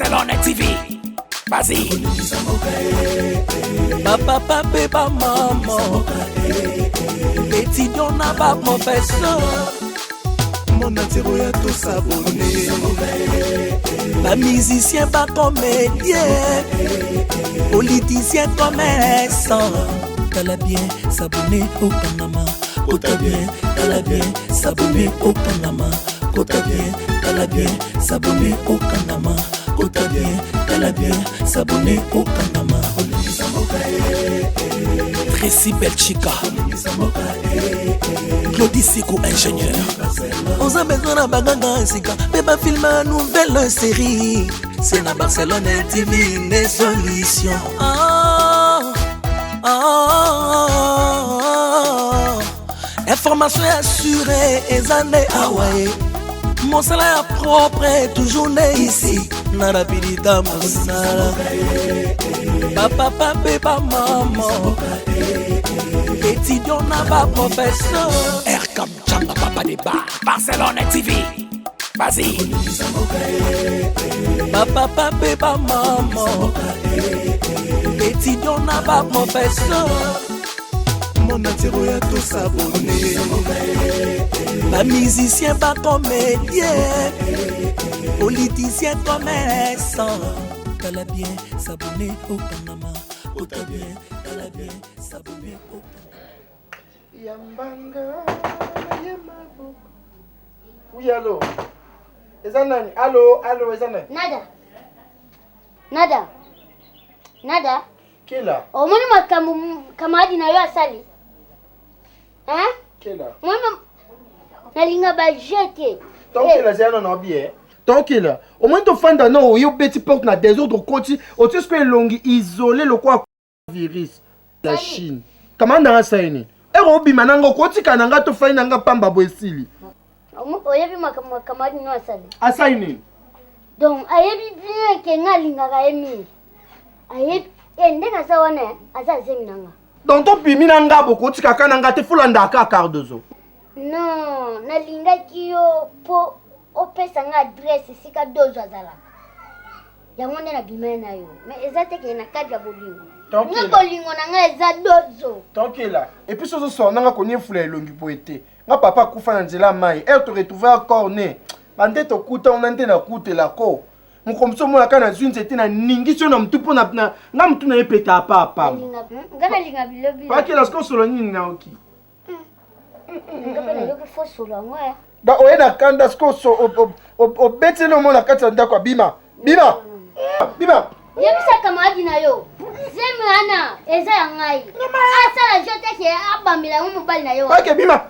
Barcelone TV. Vas-y. Papa, papa, maman. Étudiant n'a pas professeur. Mon attiré à tout s'abonner. Pas musicien, pas comédien. Politicien, commerçant. T'as bien s'abonner au Panama. Kota bien, t'as bien s'abonner au Panama. Kota bien, t'as bien s'abonner au Panama. Kota bien, t'as bien s'abonner au Panama. Tracy Belchica, Claudie Sikou, ingénieur. On a besoin de baganga sika, mais pas filmer une nouvelle série. C'est la Barcelone TV, les solutions. Information assurée, et années Hawaii. Mon salaire propre est toujours né ici. Narapidita mon salaire. Papa, papa, maman. Étudiant n'a pas professeur. Air comme Chamba, papa des bars. Barcelone TV. Vas-y. Papa, papa, maman. Étudiant n'a pas professeur. Mon attiré à tout s'abonner. Pas musicien, pas comédien. Politicien, commerçant. T'as bien s'abonner au Panama. T'as bien s'abonner au Panama. Yambanga, Yamabu. Oui, allô. Ezanani, allô, Ezanani. Nada. Qui est là? Oh, mon camarade na yo asali. Hein? Qui est là? Moi, nalinga ba jeté. Tant qu'il a zéro non bien. Tant qu'il a. Au moins tu fais dans nous, il petit porte na des autres côtés. Au tu peux longue isoler le quoi virus la Chine. Comment dans ça ini? Et robi manango côté kananga tu fais nanga pamba boesili. Oh, yebi ma camarade no asali. Asaini. Donc, ayebi bien que ngalinga ka emi. Ayebi ndeka sawana azazemi nanga. Donc to pimi nanga boko tika kananga te fulanda ka cardozo. Non, nalinga kiyo po opesa nga adresse sika dozo azala. Yango nde na bima na yo. Mais ezate ke na kadra bolingo. Nga bolingo na nga eza dozo. Tranquille. Et puis ce soir nanga koni fula elongi po ete. Nga papa kufa na nzela mai. Elle te retrouver encore né. Bande to kuta on ante na kutela ko. Mukomso mona kana zunze na ningi sio na mtupo na nga mtu na epeta papa. Ngana linga bilobi. Pas que lorsqu'on solo nini na oki. Ngapela yoki fo solo ngwe. Ba oyena kanda sko so obetele mona kata ndako bima. Bima. Yebisa camarade na yo. Zemi ana eza ya ngai. Asala jote ke abambila mu mobali na yo. Pas que bima.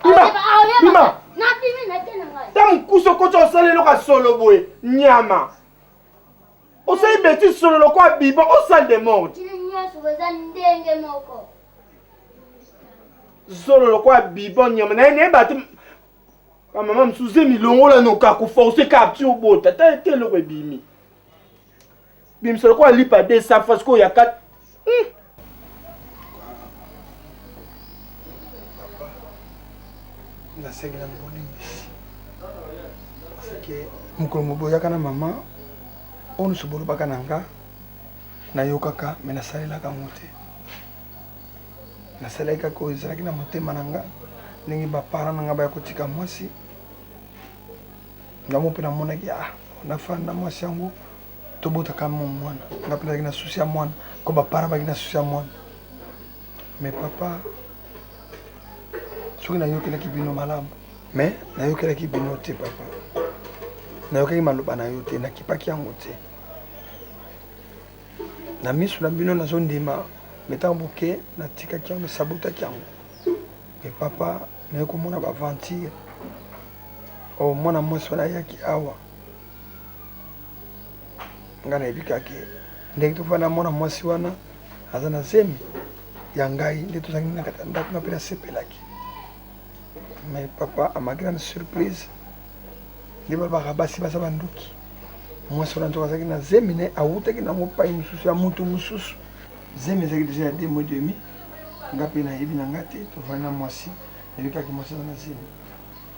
Na bimi na tena ngai. Tam kuso ko to sale lo ka solo boy. Nyama. O sai beti solo lo kwa bibo o sale de mort. Solo lo kwa bibo nyama na ne bati. Ka mama msuze milongo la no ka ku forcer capture bota. Ta te lo kwa bimi. Bim solo kwa lipa de sa fasko ya kat. Na segla mboni. Parce que mukolo moboya kana mama onu suburu baka nanga na yokaka mena salela ka mote na salela ko izaki na mote mananga ningi ba para nanga ba kotika mwasi ngamu pena mona ki na fanda mwasi yangu tobota kama mwana ngapenda kina susia mwana ko ba para ba kina susia mwana mais papa suki na yokela kibino malamu mais na yokela kibino te papa na yokela maloba na yote na kipaki yango te na misu na bino na zondima metambuke na tika kiango sabota kiango mais papa na ko mona ba aventure o mona mwasi wana yaki awa ngana ebikake ndenge to fana mona mwasi wana azana zemi yangai nde to zangina kata ndako na pela sepelaki mais papa a ma grande surprise liba ba basi basa banduki mwasi wana ntoka zaki na zemi ne awutaki na mopai mususu ya mutu mususu zemi zaki déjà ya 2 mois et demi ngapi na yebi na ngati to fana mwasi ebikaki mwasi na zemi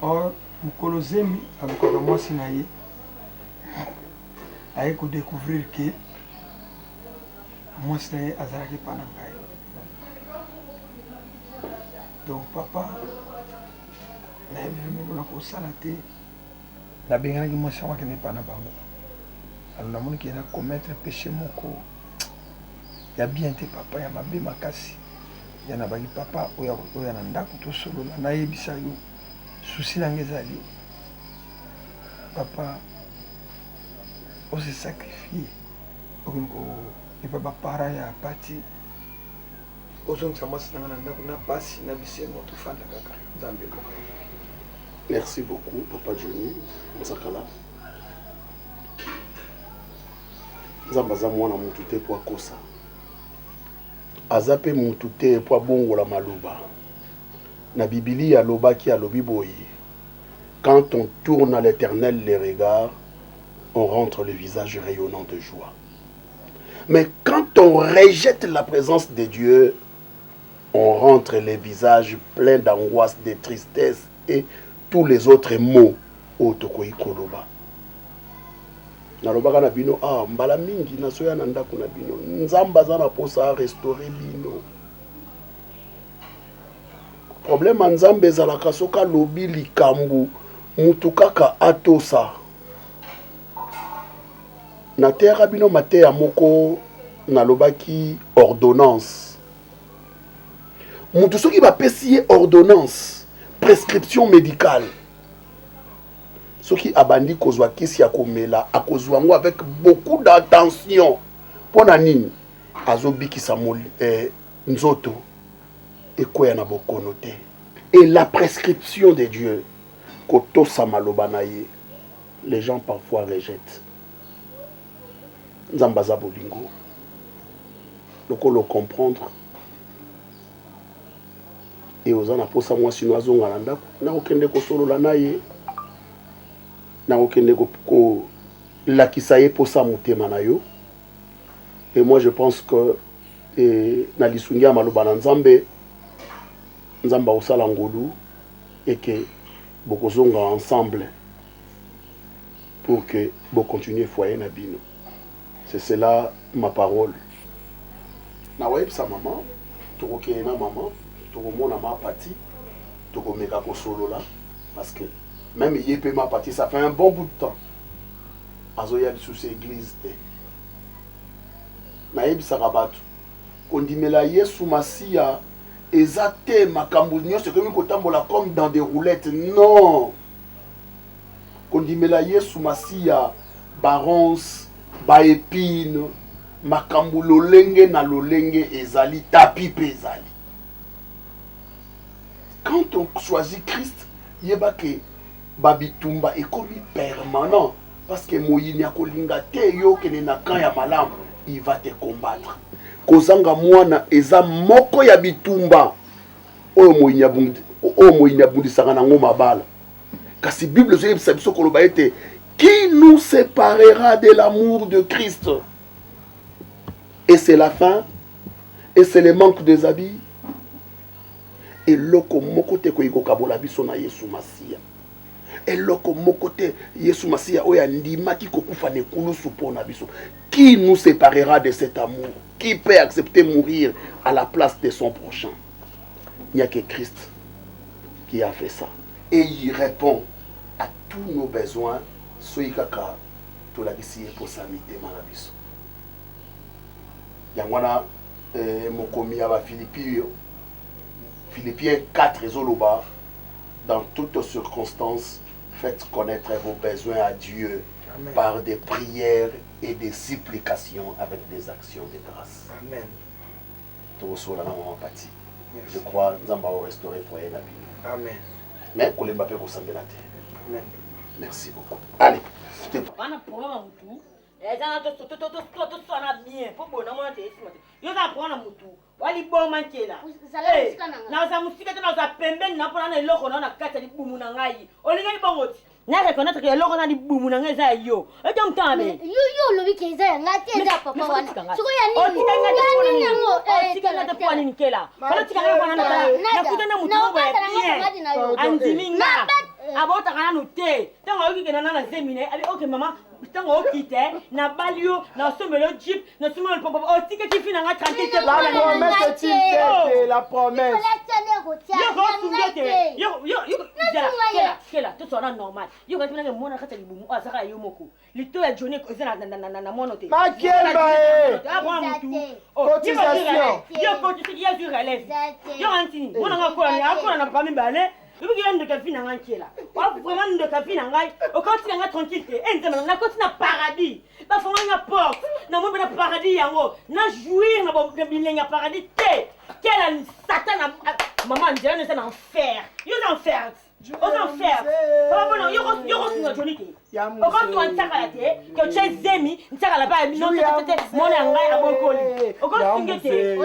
or mukolo zemi abikoka mwasi na ye aye kodécouvrir ke mwasi na ye azalaki mpa na ngai. Donc papa nayebi mpona kosala te, nabenganaki mwasi yango akende mpa na bango. Alors namoni ke na commettre péché moko ya bien te papa, ya mabe makasi. Ya na baki papa oyo na ndako tosolola nayebisa yo susi na ngai ezali papa ose sacrifier epa bapara ya pati ozongisa mwasi na ngai na ndako na pasi na bisengo tofanda kaka nzambe eloka. Merci beaucoup papa Johnny Nzakala. Nzambe aza mwana mutu te po akosa, aza pe mutu te po abongola maloba. Na Biblia alobaki alobi boye, quand on tourne à l'Éternel les regards, on rentre le visage rayonnant de joie. Mais quand on rejette la présence de Dieu, on rentre les visages pleins d'angoisse, de tristesse et tous les autres mots au tokoyi koloba. Nalobaka na bino mbala mingi nasoya na ndako na bino, nzambe aza na posa restaurer bino. Problème nzambe ezalaka soki alobi likambo mutu kaka atosa. Nateyaka bino mateya moko nalobaki ordonnance. Mutu soki bapesi ye ordonnance, prescription médicale, soki abandi kozwa kisi ya komela akozwa ngo avec beaucoup d'attention. Pona nini azobikisa nzoto ekoya na bokono te. Et la prescription de Dieu kotosa maloba na ye, les gens parfois rejettent. Nzambaza bolingo lokolo comprendre et ozana posa mwasi no azonga na ndako na okende kosolola na ye, na okende ko lakisa ye posa motema na yo. Et moi je pense que na lisungi ya maloba na nzambe, nzamba osala ngolu et que bokozonga ensemble pour que bo continuer foyer na bino. C'est cela ma parole. Na websa maman, tokoke na maman, tokomona ma parti, tokomeka kosolola parce que même yépe ma partie, ça fait un bon bout de temps. Azoya sous ces églises. Naïb Sarabatu. Kondimela Yesu Masia. Ezate makambo nyonso comme kotambola comme dans des roulettes. Non. Kondimela Yesu Masia. Barons, baépine. Makambo lolenge na lolenge ezali. Tapi ezali. Quand on choisit Christ, yebake babitumba ekomi permanent parce que moyini akolinga te yo kene na kan ya malamu, il va te combattre. Kozanga mwana eza moko ya bitumba oyo moyini abundisaka nango mabala. Kasi Bible zoyebisa biso koloba ete qui nous séparera de l'amour de Christ? Et c'est la faim, et c'est le manque des habits. Et loko mokote ko ikokabola biso na Yesu Masia. Et loko mokote Yesu Masia oya ndimaki kokufa nekulusu pona biso. Qui nous séparera de cet amour? Qui peut accepter mourir à la place de son prochain? Il n'y a que Christ qui a fait ça. Et il répond à tous nos besoins. Soikaka to la bisi pour samite manabiso. Yangwana mokomi aba Philippiens 4 Zoloba, dans toutes circonstances, faites connaître vos besoins à Dieu. Amen. Par des prières et des supplications avec des actions de grâce. Amen. Je crois que nous allons restaurer pour la vie. Amen. Mais qu'on les bappe au sang de la terre. Amen. Merci beaucoup. Allez. Wali boma nkela na za musika tena za pembeni na pona na eloko na kata li bumu na ngai olinga li bongoti na reconnaître que eloko na li bumu na ngai za yo eto mtambe yo lo bike za ngati za papa wana siko ya nini tika ngata kwa nini kela kana tika ngata na kuta na mutu wa bien andiminga abotaka nanu te ntango okikenda na zemine abi ok mama ntango okite na bali yo na sombelo jeep na sombelo popo otikaki fi na nga tranquille te La promesse est la promesse. Kela tout sera normal yo quand tu mona kata libumu azaka yo moko lito ya Johnny kozana na mono te Makemba cotisation yo cotisation ya sur relève yo antini mona ngakona na pami bale Ibu ki yande kafi na ngankela. Wa vraiment ndo kafi na ngai. O quand tu nga tranquille te. Enzema na koti na paradis. Ba fonga nga porte. Na mo na paradis yango. Na jouir na bo bilenga paradis te. Quel satan maman ndela ne c'est l'enfer. Yo l'enfer. Aux enfers. Papa non, yo nga Johnny te. O quand tu entaka la te, que tu zemi, ntaka la ba non te mona ngai abokoli. O quand tu ngete.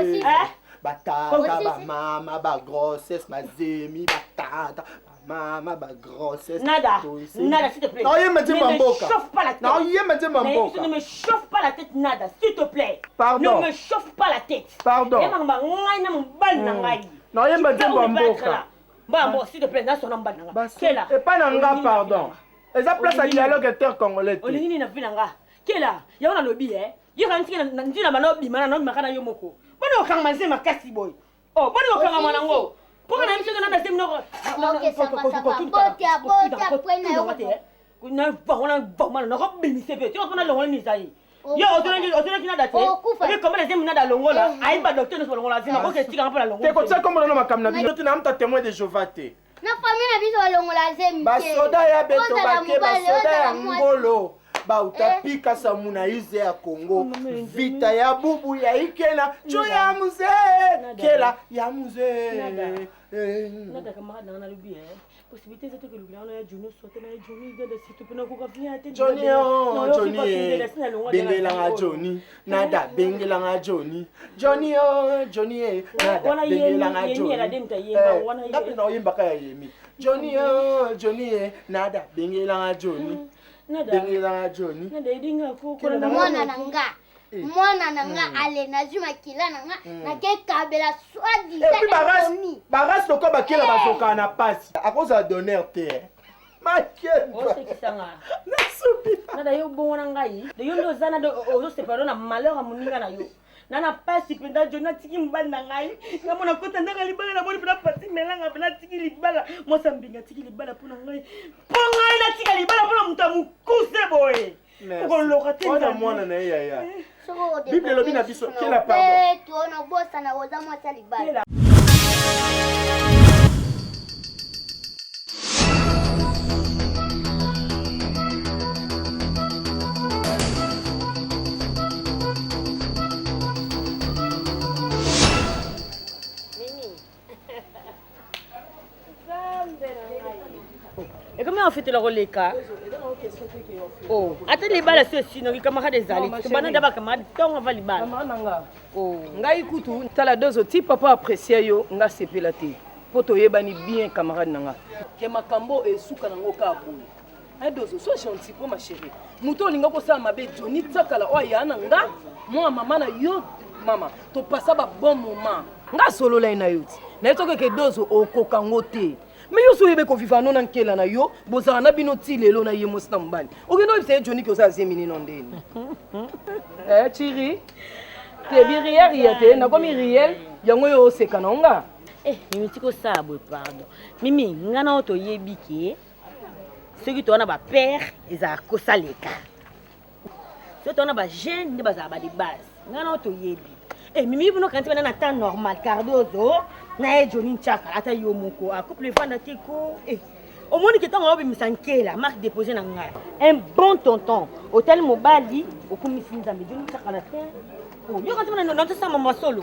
Batata, ba mama, ba grossesse, ma zemi, batata, ba mama, ba grossesse. Nada, nada, s'il te plaît. Non, il me dit Mamboka. Ne me chauffe pas la tête. Non, il me dit Mamboka. Ne me chauffe pas la tête, nada, s'il te plaît. Pardon. Ne me chauffe pas la tête. Pardon. Non, il me dit Mamboka. Bon, s'il te plaît, n'a son nom bananga. Kela. Et pas nanga, pardon. Et ça place à dialogue intercongolais. Olingini na vinanga. Kela, ya wana lobi Yo kan tika na ndina manobi mana no makana yo moko. Bana okanga mazema kasi boy. Oh, bana okanga manango. Pourquoi na mseko na ndasemi noko? Ok, ça va, botia, na va mana no ko bimise pe. Tu ko na longola ni sai. Yo otona kina date. Et comment les emina da longola? Ai ba docteur no longola zima ko ke tika pa la longola. Te ko tsa comme no makamna bi. Tu na mta témoin de Jéhovah te. Na famille na biso longola zemi. Ba soda ya beto ba ke ba soda ya ngolo. Ba utapika samuna ize ya Kongo vita ya bubu ya ikena cho ya muze kela ya muze nada camarade na lubi possibilité c'est que le gars na Johnny sauter na Johnny de si tu peux na ko vient te Johnny bengela nga Johnny nada bengela nga Johnny nada bengela nga Johnny ngapi na oyimba ka yemi Johnny nada bengela nga Johnny Bengela Johnny. Mwana nanga ale nazuma kila nanga na ke kabela swadi. Et puis baras to ko bakela basoka na passe. À cause de donner terre. Makel. O se kisanga. Na subi. Na da yo bon ngai. De yo ndo zana de ozo se paro na malheur muninga na yo. Nana passe penda Johnny tiki mbanda ngai. Ngamona kota ndanga libala na moni pena pati melanga pena tiki libala. Mosa mbinga tiki libala pona ngai. Ponga ina tiki libala pona mutamu kuse boy. Ko lokate na mwana na ya. Bible lobi na biso kila pardon. Tu ona bossa na oza mwata libala. Et comment on fait le relais? Oh, attends les balles c'est sinon les camarades des alliés. Tu vas d'abord camarades, toi on va les balles. Oh, ngai kutu tala deux autres papa apprécier yo nga sepela te. Poto yebani bien camarade nanga. Ke makambo esuka nango ka boye. Ai dozo so gentil pour ma chérie. Muto linga ko sa mabe Johnny tsakala o ya nanga. Moi maman na yo mama, to passa ba bon moment. Nga solo la na yuti. Na etoke ke dozo okokango te. Mais yo so yebe ko vivano na nkela na yo, bozana na bino ti lelo na yemo stambani. Okino yebise Johnny ko sa zemini nondeni. Chiri. Te bi riel yate na komi riel yango yo sekana nga. Mimi tiko sabo pardon. Mimi ngana oto yebiki. Ceux qui tourna ba père eza ko saleka. Ceux qui tourna ba jeune ne baza ba de base. Ngana oto yebi. Mimi buno kanti na temps normal Cardozo na Johnny Chaka ata yo moko a couple fanda teko au monde qui tango bimisankela marque déposé na ngai un bon tonton hôtel Mobali au commissaire Nzambe Johnny Chaka la terre oh yo kanti na non ça maman solo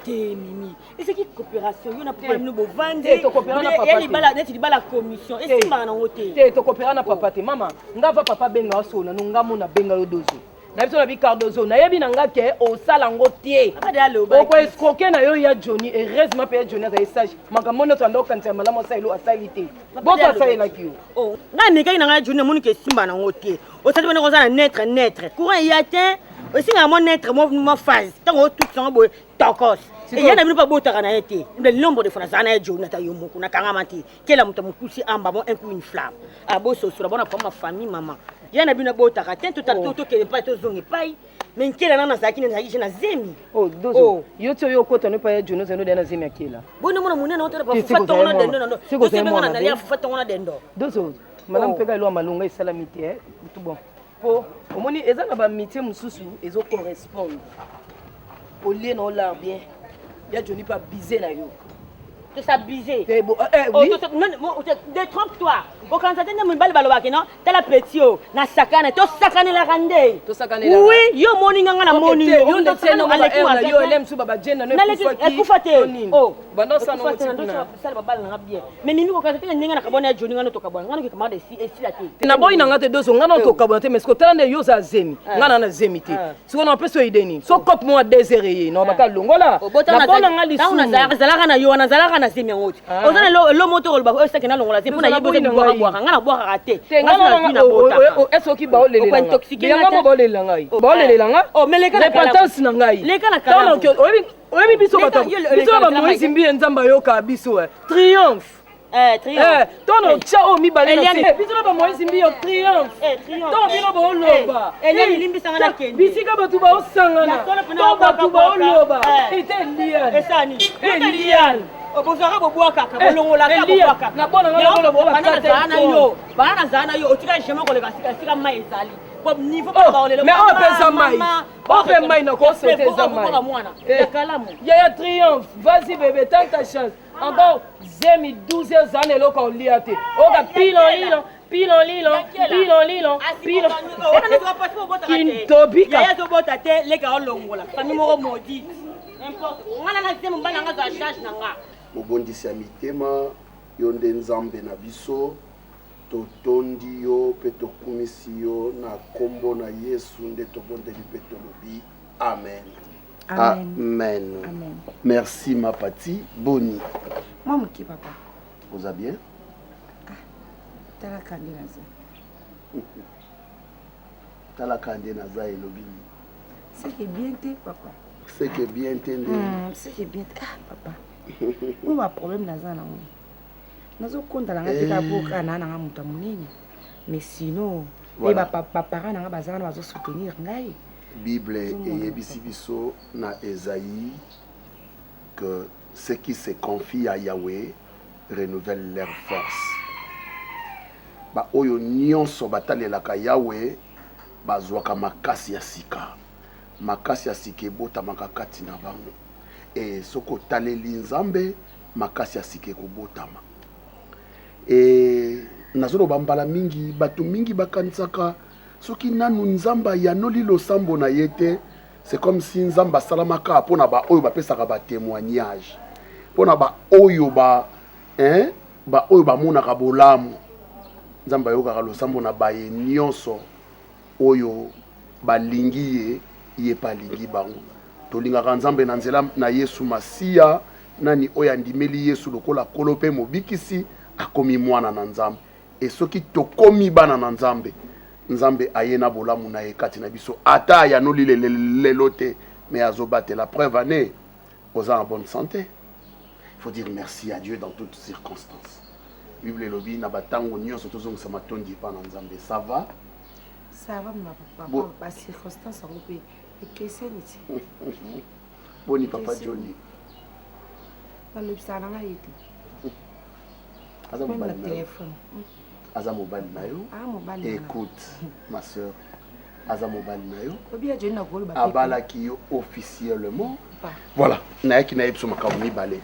te mimi et c'est qui coopération yo na papa nous bo vendre to coopérer na papa et bala net bala commission et simba na hôtel te to coopérer na papa te mama ngava papa benga so na nunga na benga yo dozo na biso na bi Cardozo na yebi nanga ke o sala ngo tie o ko escroquer na yo ya Johnny et heureusement pe Johnny za sage makambo no to ndo kantia malamo sa ilo asalite bota sa ila kiyo oh na meka ina nga Johnny moni ke simba na ngo tie o sa bana ko za na naître courant ya tin o singa mo naître mo phase tango tout sango boy tokos ya na bino pa botaka na été le nombre de fois na ya Jonathan yo moko na kanga mati kela muta mukusi amba bon un coup une flamme abo so sur la bonne pour ma famille maman ya na bino botaka ten tout to ke pas to zongi pai mais kela na zaki na zemi dozo yo tio yo kota no pa ya Jonathan no na zemi akela bono mona munena otera pa fata ona dendo no to se benga na ya fata ona dendo dozo madame pega lo malunga isalamité tout bon po omoni eza na ba métier mususu ezo correspondre au lieu na la bien ya Johnny pas biser na yo to s'abuser oui détrompe-toi au quand ça tende mbali balobaki non tala petit na sakane to sakane la rande oui yo morning nga na morning yo na tena ma yo elem su baba jenda no kufa te bando sa no sala babal na bien mais mimi ko quand tende nga na kabona ya Johnny nga no to kabona nga no ki kamade si la te na boy na nga te dozo nga no to kabona te mais ko tala ne yo za zemi nga na zemi te so na peso ideni so cop mo désiré no baka longola na bona nga li su na zalaka na yo na zalaka na zemi ngoti ozana lo moto ba o seke na longola te pona yibo te boka nga na boka raté est-ce que ba o lele nga nga ba o lele nga ba o lele nga mais les kana repentance na ngai les kana kala oyebi biso bato biso ba moisi mbi nzamba yo ka biso triomphe triomphe tono cha o mi bale na se biso ba moisi mbi yo triomphe to bino ba o loba eliani limbisa nga na kendi bisika bato ba o sangana to bato ba o loba ite lian esani lian obozaka boboaka bolongola ka boboaka na bona ngolo bana zana yo otika jema ko le kasika mai ezali po niveau pa ba olelo mais on pesa mai on fait mai na ko sauter za mai ya kalamu ya triomphe vas-y bébé tente ta chance encore 12 années lo ko liate o ka pilo kintobi ya to bota te le ka olongola fami moko modi n'importe ngana na temo bana nga za charge na nga mobondisi ya mitema yo nde nzambe na biso totondi yo mpe tokumisi yo na nkombo na yesu nde tobondeli mpe tolobi amen. Amen. Merci ma pati boni moi moki papa vous allez bien tala kandi naza elobi c'est que bien te papa c'est que bien tende c'est que bien papa on va problème naza na ngo nazo konta nga tika boka na nga muta munene mais sinon et papa parents nga bazana bazo soutenir ngai Bible eyebisi biso na Esaïe que ceux qui se confient à Yahweh renouvellent leur force. Ba oyo nyonso batalelaka Yahweh bazwaka makasi ya sika. Makasi ya sika ebotamaka kati na bango. Et soko taleli nzambe makasi ya sika ekobotama. Et nazolo bambala mingi bato mingi bakanisaka soki nanu nzamba yanoli losambo na yete c'est comme si nzamba salamaka pona ba oyo bapesaka ba témoignage pona ba oyo ba oyo bamonaka bolamu nzamba yokaka losambo na baye nyonso oyo balingi ye palingi bango tolingaka nzambe na nzela na Yesu Masiya nani oyo andimeli Yesu lokola kolope mobikisi akomi mwana na nzambe et soki tokomi bana na nzambe nzambe ayena bolamu na ekati na biso ata ya noli lelo te mais azobate la preuve année aux en bonne santé. Il faut dire merci à Dieu dans toutes circonstances. Bible lobi na batango nyonso tozongisa matondi pa na nzambe ça va ma papa ba circonstances en pe ekeseniti boni papa Johnny balobisana na yeti aza mobali na téléphone aza mobali na yo écoute ma soeur aza mobali na yo abalaki yo officiellement voilà nayaki na yebiso makambo mibale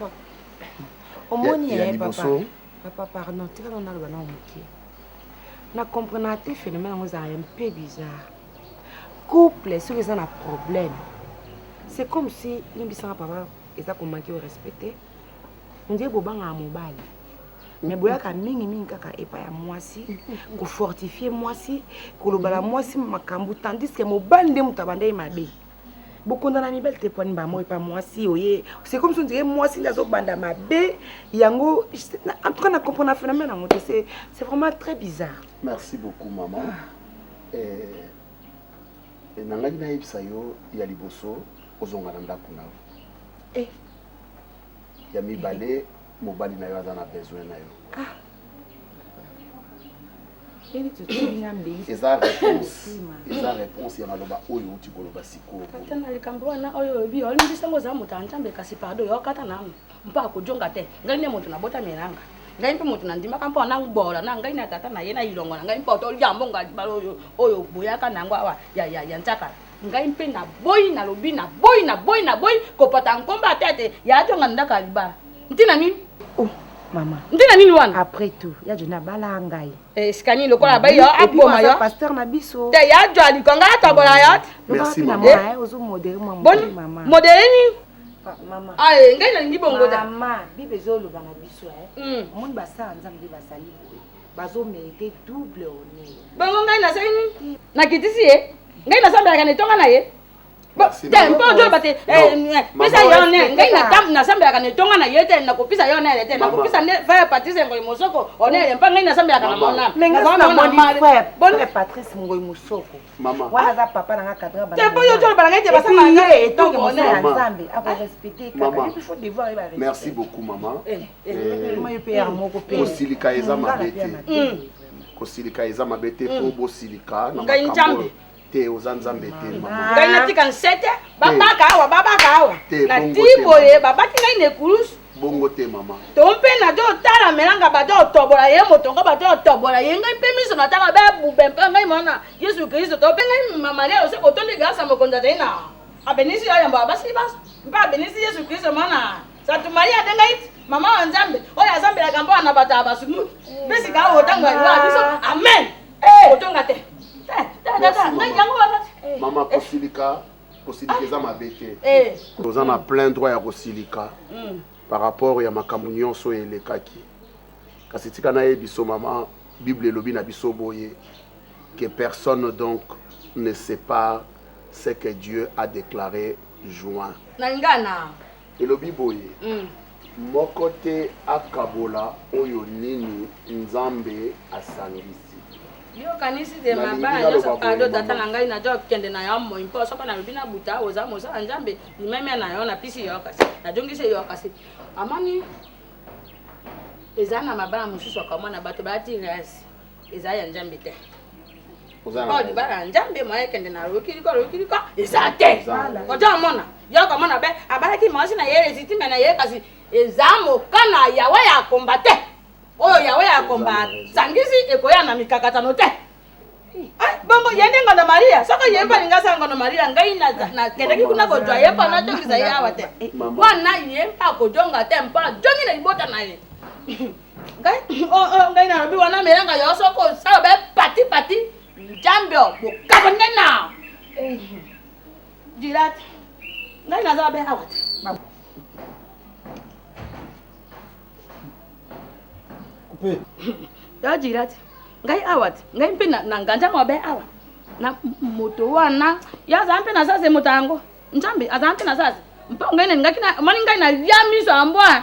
omoni ya papa pardon tika na loba na mokie na comprendre te phénomène ngo za un peu bizarre couple si vous avez un problème c'est comme si limbisanga papa eza ko manquer au respecter on dit bobanga mobali mais boyaka mingi kaka epa ya mwasi ko fortifier mwasi ko lobala mwasi makambu tandis que mobali nde mutabanda ye mabe bokonda na mibel te poni ba moi pa mwasi oye c'est comme si on dirait mwasi ndazo banda mabe yango en tout cas na comprendre phénomène ngo c'est vraiment très bizarre. Merci beaucoup maman. Nangaki na yebisa yo ya liboso ozonga na ndako na ya mibale mobali na yo aza na besoin na yo. Eza réponse ya maloba oyo uti koloba sikoyo. Kata na likambo wana oyo bi olimbisa ngo za moto anjambe kasi pardon yo kata na mpa kujonga te ngai ne moto na bota melanga ngai mpe moto na ndima kampo na ngbola na ngai na tata na ye na ilongo na ngai mpo to lyambo ngai balo oyo boyaka nango awa ya ntaka ngai mpe na boy na lobi na boy kopata nkomba tete ya tonga ndaka liba ntina nini Maman. Ntina nini wana? Après tout, ya jona bala ngai. Skani lokola ba yo aboma yo. Pasteur na biso. Te ya jwali konga tabola yo. Merci maman. Ozo modérer moi maman. Modérer ni? Maman. Ay, ngai na ngi bongo ta. Maman, bibe zo lo bana biso Mon basa nzambe basali boye. Bazo mériter double honneur. Bongo ngai na seni. Na kitisi ngai na samba kana tonga na ye. Tempo jo bate pisa yone ngai na tam na samba kana tonga na yete na kopisa yone lete na kopisa ne fa Patrice ngoi mosoko one mpa ngai na samba kana mona na mona frère bon Patrice ngoi mosoko maman wana za papa na kadra bana tempo yo jo bana ngai te basama ngai to na nzambe ako respecter kaka il faut devoir ba respect. Merci beaucoup maman. Moi yo père moko père kosilika eza mabete kosilika eza mabete po bosilika na ngai njambe te ozanzambe te maman ngai na tika nsete babaka awa na tipo ye babaki ngai ne kurus bongo te maman to mpe na do tala melanga ba do tobola ye motongo ba do tobola ye ngai mpe miso na tala ba bube mpe ngai mona Yesu Kristo to mpe ngai mama leo se kotonde grâce mokonza tena abenisi ya yamba basi bas mpe abenisi Yesu Kristo mona Satu Maria de ngai mama wa Nzambe oya Nzambe la gambo na bata basumu besi ka otanga ya biso amen otonga te Maman kosilika eza mabete oza na plein droit ya kosilika par rapport ya makambo nyonso elekaki kasi tika na ye biso maman Bible elobi na biso boye que personne donc ne sépare ce que Dieu a déclaré joint nangana elobi boye moko te akabola oyo nini Nzambe asangisi yo kanisi de mabaya yo sapado tata na ngai na jo kende na yo mo impo so kana lubina buta oza moza Nzambe nimeme na yo na pisi yo kasi na jongise yo kasi amani ezana mabaya mususu kama na bato bati ras eza ya Nzambe te ozana di bara Nzambe mo kende na rokiriko ezate oja mona yo kama na be abalaki mosi na yere zitime na ye kasi ezamo kana yawe ya kombate oyo yawe ya komba sangisi ekoya na mikakatano te bongo yende ngono Maria soko yemba ngasa ngono Maria ngai na kedeki kuna ko jwa yemba na jongisa yawa te wana yemba ko jonga te mpa jongi na ibota na ye ngai na robi wana melanga yo soko sa be pati Nzambe ko kabonde na dirat ngai na za be hawa ya jirati ngai awat ngai mpe na nganja ngobe awa na moto wana ya za mpe na sasa moto yango Nzambe azampe na sasa mpe ngai na ngaki na mani ngai na ya miso ambwa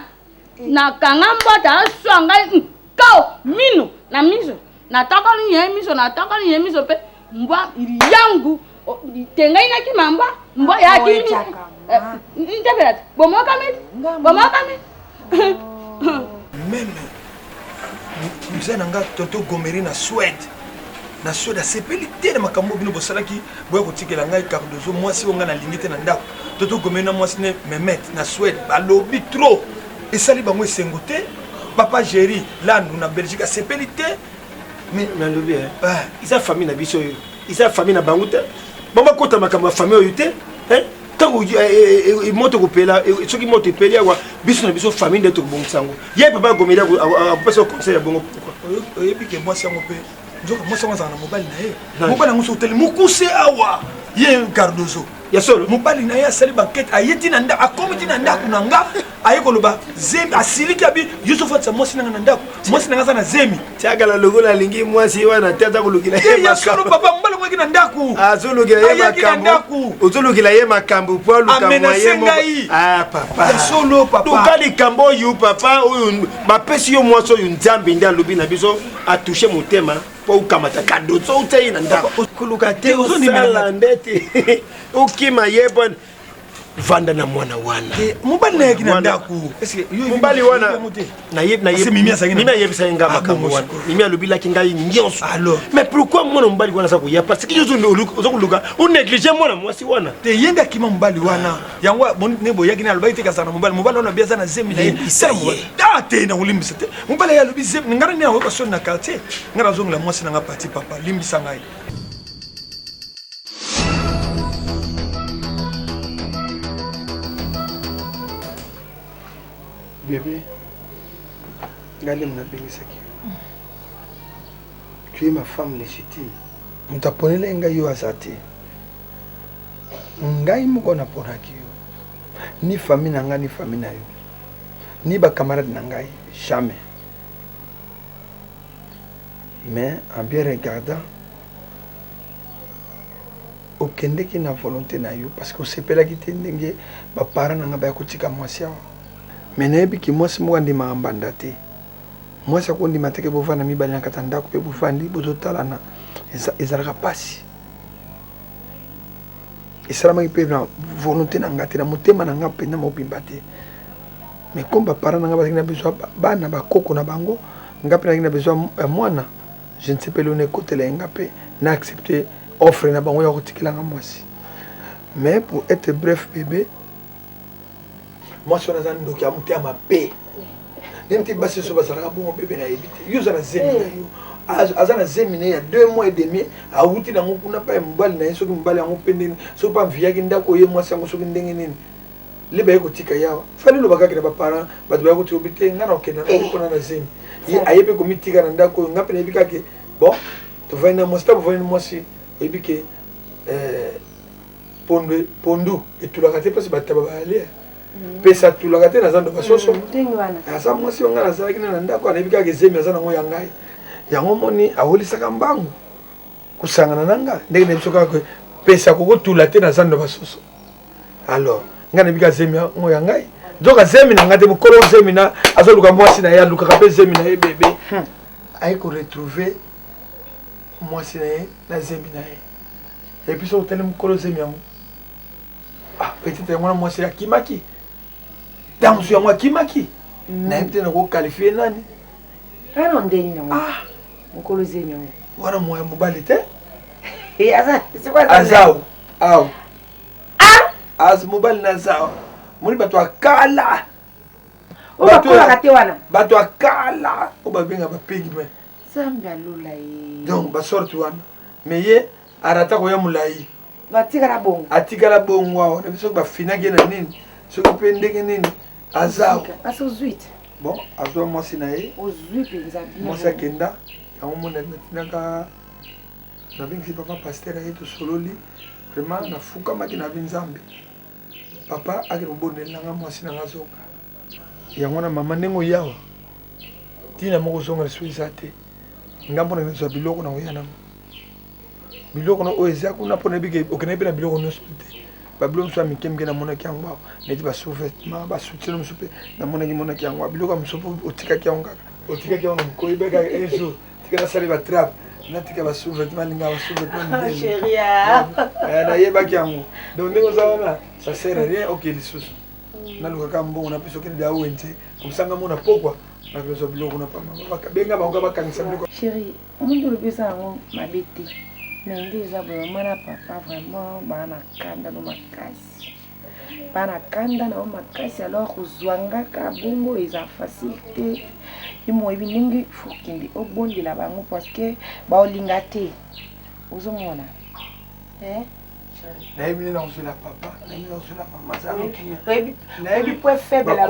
na kangamba ta so ngai kao minu na miso na taka ni ye miso pe mbwa yangu tengai na kimamba mbwa ya kimi ndebelata bomoka mi même mzee nanga toto Gomeri na Suède asepeli te na makambo bino bosalaki boya kotikela ngai Cardozo mwasi onga na lingi te na ndako toto Gomeri na mwasi ne Mehmet na Suède balobi trop esali bango esengo te papa Jerry landu na Belgique asepeli te mais nalobi isa famille na biso yo isa famille na bango te bamba kota makambo ya famille oyo te tango moto kopela soki moto epeli awa biso na biso famille nde tokobongisa yango ye papa Gomeri akopesa conseil ya bongo oyebi ke mwasi yango mpe nzoka mwasi yango azala na mobali na ye mobali yango soteli mokuse awa ye Cardozo ya solo mobali na ye asali bankete ayeti na ndako akomi ti na ndako na nga aye koloba zemi asiliki abi Yusufu atisa mwasi nanga na ndako mwasi nanga aza na zemi tiakala lokola alingi mwasi wana te aza kolukila ya solo papa mobali mwaki na ndako ozolukila ye makambo po aluka mwaye papa ya solo papa luka likambo oyo papa oyo bapesi yo mwasi oyo Nzambe nde alobi na biso atushe motema po ukamata Cardozo utei na ndako koluka te osala ndete okima ye bon vanda na mwana wana mobali na yaki na ndako mobali wana mimi ayebisa nga makambo wana mimi alobelaki ngai nyonso mais pourquoi mwana mobali wana aza koya parce que yo oza koluka onéglige mwana mwasi wana te yenga kima mobali wana yango ne boyaki na alobaki te kasaka na mobali wana bia aza na zemi na ye te na kolimbisa te mobali ye alobi zemi ngana nini akoyeba soni na quartier ngana azongela mwasi na nga pati papa limbisa ngai bébé ngai mna bengisaki tu es ma femme légitime moto aponeli ngai yo aza te ngai moko naponaki yo ni famille na ngai ni famille na yo ni bacamarade na ngai jamais mais en bien regardant okendeki na volonté na yo parce que osepelaki te ndenge baparent na ngai baya kotika mwasi awa mais nayebiki mwasi moko andimaka mbanda te mwasi akondima teke bovanda mibali na kati ya ndako mpe bovandi bozotalana ezalaka mpasi esalamaki mpe na volonté na ngai te na motema na ngai mpenza mobimba te mais comme baparent na ngai bazalaki na besoin bana bakoko na bango ngai mpe nazalaki na besoin ya mwana je ne sais pas lone ekotela ye ngai mpe na accepte offre na bango ya kotikelanga mwasi mais pour être bref bébé mwasi wana aza ndoki ya motema mabe nde mte basi so bazalaka bongo bebe nayebi te yo oza na zemi na yo aza na zemi na ye ya 2 mois et demi awuti nango kuna mpa ya mobali na ye soki mobali yango mpe ndenge soki mpa mviyaki ndako ye mwasi yango soki ndenge nini le baye kotika yawa fali lobakaki na baparent bato baye kotika obi te ngai na okenda na mpona na zemi ye aye mpe komitika na ndako oyo ngai mpe nayebi kake bon tovandi na mwasi ta bovandi na mwasi oyebi ke pondu etulaka te mpasi bataba baaliere pesa tulaka te naza ndo basoso aza mwasi yo ngai nazalaki na ndako anayebi kaka ezemi aza nango ya ngai yango moni awolisaka mbangu kusangana na ngai ndenge nayebi so kaka pesa kokotula te naza ndo basoso alors ngai nayebi kaka zemi yango ya ngai donc azemi na ngai te mokolo zemi na azoluka mwasi na ye alukaka mpe zemi na ye bebe aye koretrouve mwasi na ye na zemi na ye epuis so otali mokolo zemi yango peut-être yango na mwasi akimaki dansu yango akimaki nayebi te nakokalifie nani ano ndeni nango mokolo zemi yango wana moya mobali te azao awa az mobali na zao moni bato akala obakolaka te wana bato akala o babenga bapegi me zambe alola ye donc basorti wana mais ye arata koya molai batikala bongo atikala bongo awa nabi soki bafinaki ye na nini soki mpe ndenge nini azao asozwite bon azwa mwasi na ye ozwi mpenza mwasi akenda yango mona natinaka nabengisi papa paster aye tosololi vraiment nafukamaki nabi nzambe papa akende kobondelanga mwasi nanga zonga yango na mama ndenge oyawa ntina moko zonga liso eza te nga mpona nazwa biloko na oya nango biloko na oyo eza kuna mpona ebike okende mpe na biloko nyonso te babiloko mosusu ya mike mike namonaki yango awa neti basouvetement basoutien mosusu mpe namonaki yango awa biloko ya mosusu mpo otikaki yango kaka otikaki yango na mokoi beka un jour tika nasali batrape natika basouvetement alinga basouvetement nayebaki yango donc ndenge oza wana ça sert à rien oke lisusu nalukaka mbongo napesa okende da wenze komsanga mona pokwa nakozwa biloko na pama benga bango bakangisa biloko chéri mundu olobisa yango mabe te mais nde eza boye mama na papa vraiment bana kanda no makasi bana kanda na makasi alors kozwangaka bongo eza facile te imoyebi ndenge fokende obondela bango parce que baolinga te ozomona nayebi nde nakozwela papa nayebi nakozwela mama nayebi point faible la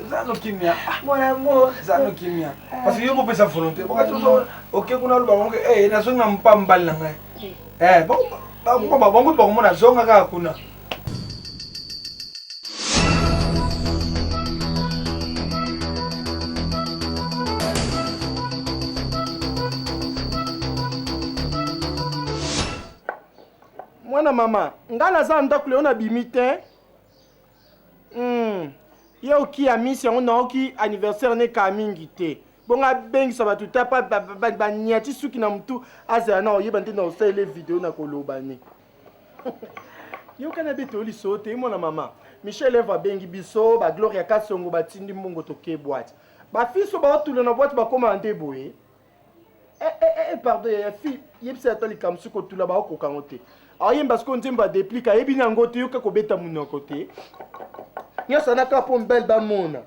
zano kimia mon amour zano kimia parce que yo kopesa volonté bokati oke kuna oloba bango nazongi na mpa mbali na ngai bango bakomona zonga kaka kuna mwana mama ngai naza ndako leo nabimi te ye oki ya misi yango naoki anniversaire neka mingi te bongo abengisa bato ta pa baniati suki na motu azala na oyeba nte na osalele video na koloba ne Yo kana bete oli sote mon maman. Michel Eva bengi biso ba Gloria Kasongo batindi mbongo toke boîte. Ba fils ba otule na boîte ba commander boye. Pardon, fille, yebisa atali kamsu ko tula ba ko kangote. Ayi parce qu'on dit ba déplica yebi nango te yo ka ko beta mun côté. Nyosa na ka pon belle ba mona.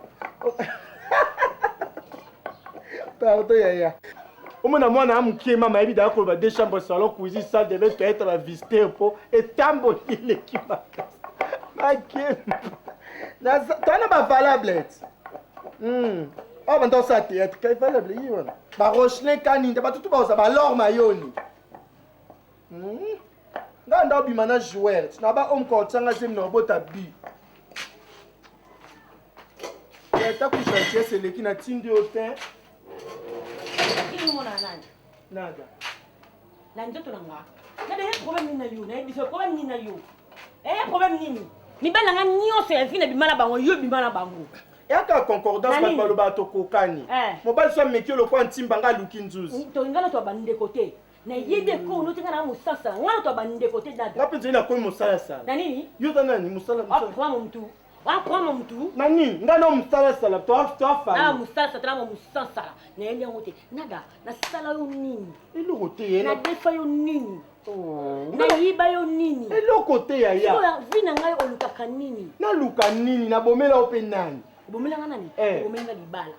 Pardon yaya. Omona mwana amukie mama yebi da ko ba deux chambres salon cuisine salle de bain toilette ba visiter po et tambo ile ki ba. Ok. Tana ba valable. Ah, ben dans sa théâtre, qu'il fallait oublier. Bah, Rochelet, Canine, bah, tout ça, bah, l'or mayoni. Là, on a un manage joueur. Tu n'as pas homme quand tu as un robot à bi. Il y a un coup de chantier, c'est le qui n'a tindi au teint. Qui est mon ananas? Nada. Là, nous sommes là. Il y a un problème ni na yo, il y a un problème ni na yo. Il y a un problème ni. Ni ben na ni on se fait na bimala bango, yo bimala bango. Et à la concordance, pas le bateau kokani. Mon bal soit métier le coin timbanga lukinzus. Tu regardes toi bande côté. Na yede ko no tika na musasa. Ngana toi bande côté dada. Ngapi nzina ko musala sana. Na nini? Yo nani musala musala. Kwa mtu. Kwa mtu. Nani? Ngana musala sala. Toi fa. Ah musala tala musasa. Na yende ngote. Nada. Na sala yo nini? Ilo côté yena. Na defa yo nini? Na yiba yo nini? Ilo côté ya ya. Sikola vina ngai olukaka nini? Na luka nini na bomela open nani? Bomela ngana nani? Bomela libala.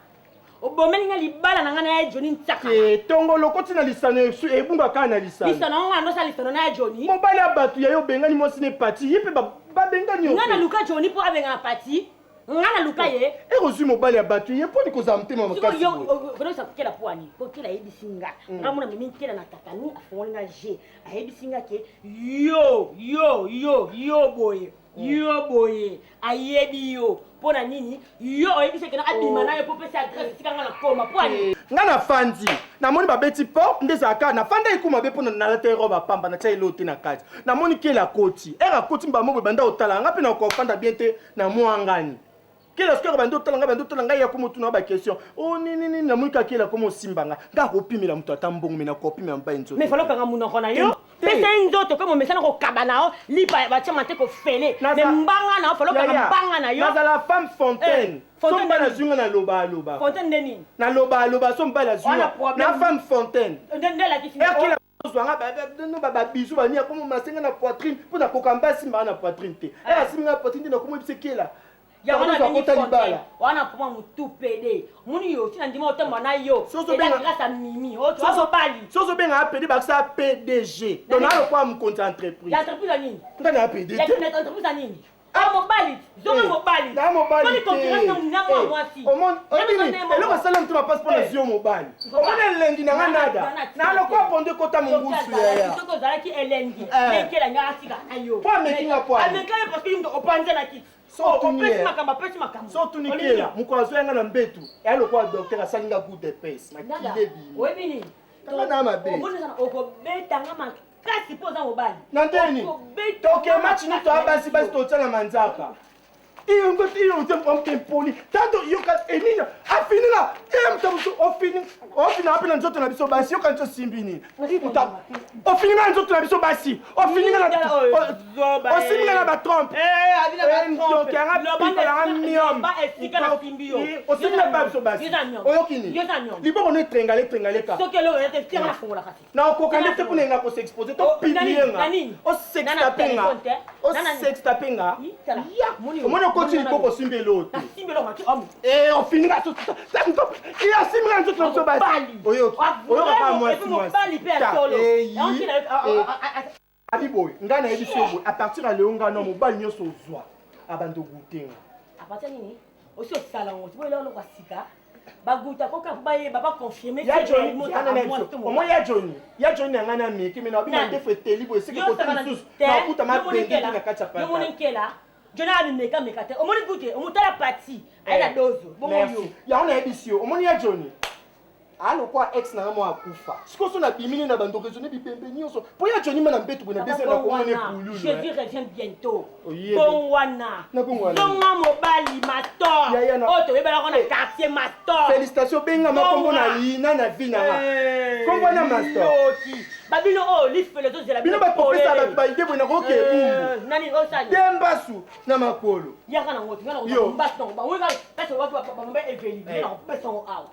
Bomela libala na ngana ya Johnny Ntaka. Tongo lokoti na lisano ebunga kana na lisano. Lisano ngana no sa lisano na Johnny. Mobali abatu ya yo bengani mo sine parti yepe ba bengani yo. Ngana luka Johnny po abenga parti. Ngana luka ye. E reçu mobali abatu ye po ni kozamte mama kasi. Yo kono sa kela poani. Ko kela yebisinga. Ngamuna mimi kela na takani afonga je. Ayebisinga ke yo boy. Yo boye ayebi yo pona nini yo oyebise ke na abima na yo popesa adresse sika ngana koma poani ngana fandi na moni ba beti pop ndeza aka na fanda ikuma be pona na late roba pamba na chai lote na kati na moni ke la koti era koti mba mobe banda otala ngapi na ko fanda bien te na mwangani kila skoro bando otala ngai ya komo tuna ba question oh nini na moni ka kila komo simbanga nga ko pimela mtu atambongo me na ko pimela mba nzo me falo kanga muna kona yo pesa nzoto comme mesana ko kabana lipa ba chama te ko fele me mbanga na falo kanga mbanga na yo na la femme fontaine somba na zunga na loba fontaine neni na loba somba la zunga na femme fontaine ndela kisi kila zwanga ba bisu ba ni akomo masenga na poitrine pour na kokamba simba na poitrine te era simba na poitrine na komo bisekela ya wana poma mutu pede muni yo tina ndima otemba na yo ela grâce mimi o to bali soso benga pede ba sa PDG donc na kwa mu compte entreprise ya entreprise ani ngana PDG ya entreprise ani mobali zonga mobali na mobali ni concurrence na mnyama mwasi omon elo ko sala mtu passeport na zio mobali omon elengi na nganada na lokwa ponde kota mungusu ya soko zalaki elengi nekela ngasika ayo kwa mekinga kwa amekale parce que ndo opanze na kiti pesi makamba so tunikela mukwazo yanga na mbetu yalo kwa docteur asalinga good de pes makile bi webini na mabe obona okobeta ngama kasi poza mobali nandeni toke match ni to abasi basi to tsana manzaka iyo ngoti iyo utempo mpoli tanto iyo ka enina afinina mtabuso ofina apena nzoto na biso basi yo kancho simbini uta ofina nzoto na biso basi ofina na osimina na ba trompe avina ba trompe kanga pika la miom ba esika na simbio osimina ba biso basi oyokini liboko ne trengale ka sokelo yete tira na fungola kasi na okokande te punenga ko s'exposer to pibienga o sextapenga ya koti likoko simbelo te simbelo maki amu ofininga so iya simbelo nzoto na biso basi oyo ka mwasi mobali pe atolo abiboy ngana yebi sobo à partir ya leo ngana mobali nyonso ozwa abando gutenga à partir nini aussi osala ngo tibo lelo kwa sika baguta koka baye baba confirmer ya Johnny ya Johnny ngana meki mena bina ndefe telibo esike ko tusus na kuta mabende na kacha pa yo monikela jona ameka mekate omoni gute omutala parti aina dozo bongo yo ya ona ebisio omoni ya Johnny ano kwa ex na mo akufa sikoso na bimini na bandoko zone bibembe nyonso po ya Johnny mana mbetu bona bese na komone pululu je reviens bientôt bon wana zonga mobali master oto yebala kona quartier master félicitations benga makombo na lina na vina kombo na master babino oh lispe les autres de la bino bapopesa bato baide bona koke bumbu nani osani dembasu na makolo yaka na ngoti ngana mbasi na ba weka pesa watu ba eveli na pesa o awa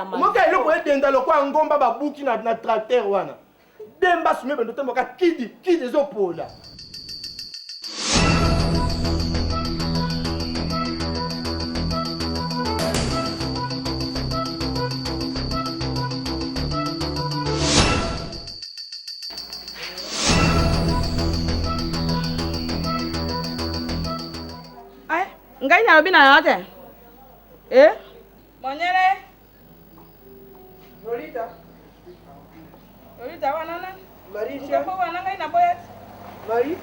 moka eloko edenda lokwa ngomba babuki na tracteur wana dembasu mebe ndotemba ka kidi ezopola ngai na bina yote monyere Lolita wana Marisha wana ngai na boya Mari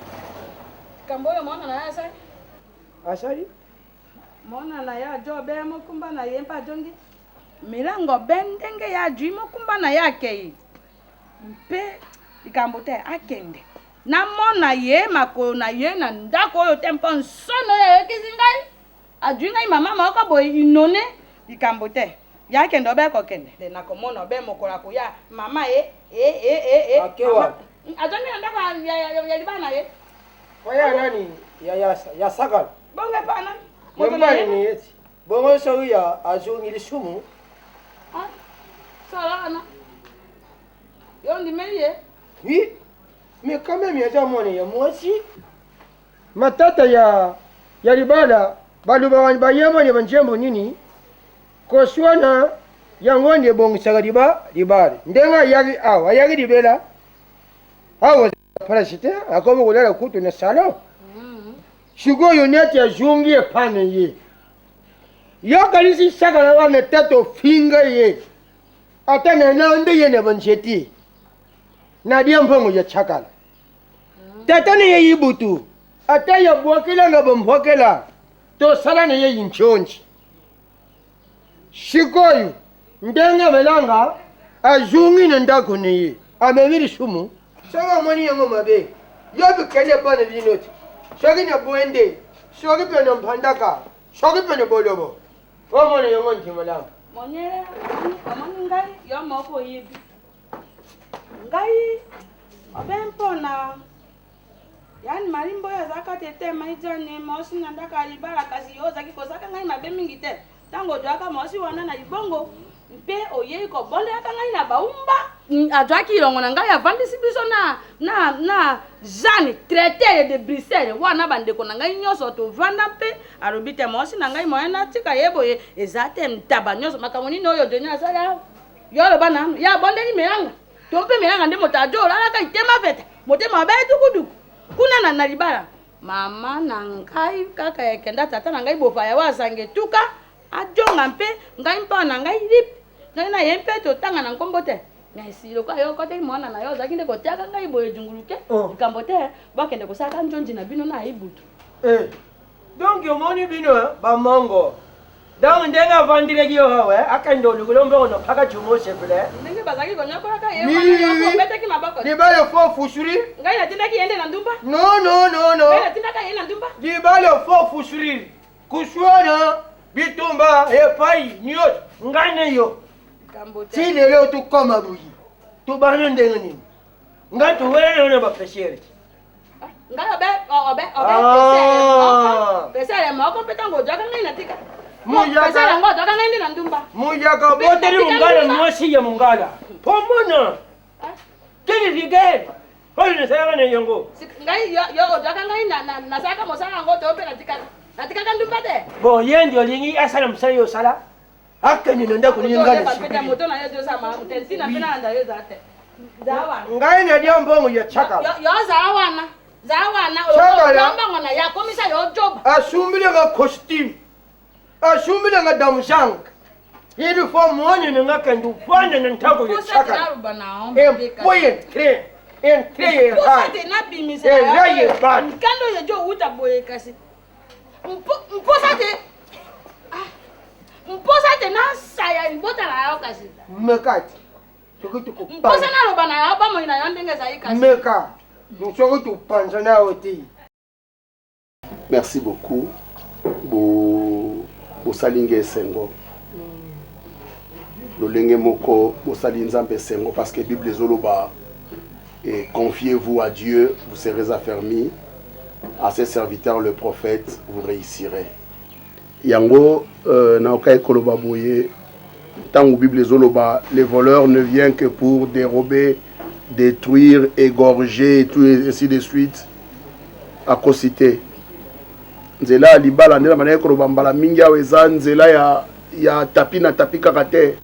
kamboyo mona na yasa asari mona na ya jobe mo kumba na yempa jongi milango bendenge ya jimo kumba na yake mpe ikambote akende na mona ye mako na ye na ndako oyo tempo nsono ya kizingai ajunga mama moko boy inone ikambote yake ndo be ko kende de na komona be mokola ko ya mama akewa ajunga ndako ya libana ye waya nani ya sakal bonge pana mbona ni eti bongo so ya ajungi lisumu sala ana yo ndi meliye oui mais quand même ya jamone ya mosi matata ya libala baluba bayemo ne banjembo nini ko swana yango ne bongisa libala ndenga yagi awa yagi libela awa parasite akomo kulala kutu na salon shigo yoneti ya jungi pane ye yo kalisi sakala wana tato finga ye atana na nde ye ne banjeti na dia mpongo ya chakala tatane ye yibutu ata ya bwakela na bombokela to sala ne ye yinchonji shikoyu ndenga melanga ajungi na ndako ne ye amemiri sumu sanga moni yango mabe yobi kele bana binoti shogi na buende shogi pe na mpandaka shogi pe na bolobo omo ne yango ntimala monyere amani ngai yo moko yibi ngai obempona yani malimbo ya zaka tete maijane mosi na ndaka libala kasi yo zaki kozaka ngai mabe mingi te tango doaka mosi wana na libongo mpe oye ko bonde aka ngai na baumba adwaki longo na ngai avandisi biso na Jeanne traité de Bruxelles wana bandeko na ngai nyoso to vanda mpe arobite mosi na ngai moyana tika yebo ezate mtaba nyoso makamoni no yo denya sala yo lo bana ya bonde ni meranga tompe meranga ndemo tajo la ka itema vete motema ba dukuduku kuna na libala mama na ngai kaka ekenda tata na ngai bofa ya wasange tuka ajonga mpe ngai mpa na ngai lip ngai na yempe to tanga na nkombote ngai silo ka yo kote mwana na yo zakinde ko tiaka ngai boye junguluke ikambote bakende ko saka njonji na bino na ibutu donc yo moni bino ba mango donc ndenga vandire giyo hawe akando lukulombe ono paka chumo sepele ndenge bazaki ko nyakora ka yo wana ko bete ki mabako ni bale fo fushuri ngai na tinda ki yende na ndumba no ngai na tinda ka yende na ndumba ni bale fo fushuri kushwana bitumba epai nyot ngane yo si lelo tukoma buyi tubano ndenga nini ngatu wele na bapeshere ngai pesa moko petango jaka ngai na tika mujaka ngo jaka ngai na ndumba mujaka boteri mungala mwosi ya mungala pomona kiri vigere holi ne sayanga ne yongo ngai yo jaka ngai na saka mosanga ngo to pe na tika kan ndumba de bo yendi olingi asala musayo sala akeni nenda kuningana peta moto na yo dosa ma utentina pena nda yo zate zawa ngai ne dia mbongo ya chaka yo zawana olomba ngona ya komisa yo job asumbile nga costume asumbile nga damjang yedi fo mwani nga kandu fanda na ntako ya chaka poye tre posate na bimisa ya kando yo jo uta boye kasi mposate na saya ibota la yo kasi mekati tukutuku mposa na loba na yo ba mo ina yo ndenge za ikasi meka nchoko tu panza na oti. Merci beaucoup bo salinge sengo lolenge moko bo salinza mpe sengo parce que bible ezoloba et confiez-vous à Dieu, vous serez affermis. À ses serviteurs, le prophète, vous réussirez. Yango, naokai koloba boye, tant que Bible zoloba, les voleurs ne viennent que pour dérober, détruire, égorger, et tout, et ainsi de suite. À cosité. Nzela libala ndela manaye koloba mbala mingi awe eza nzela ya tapi na tapi kakate.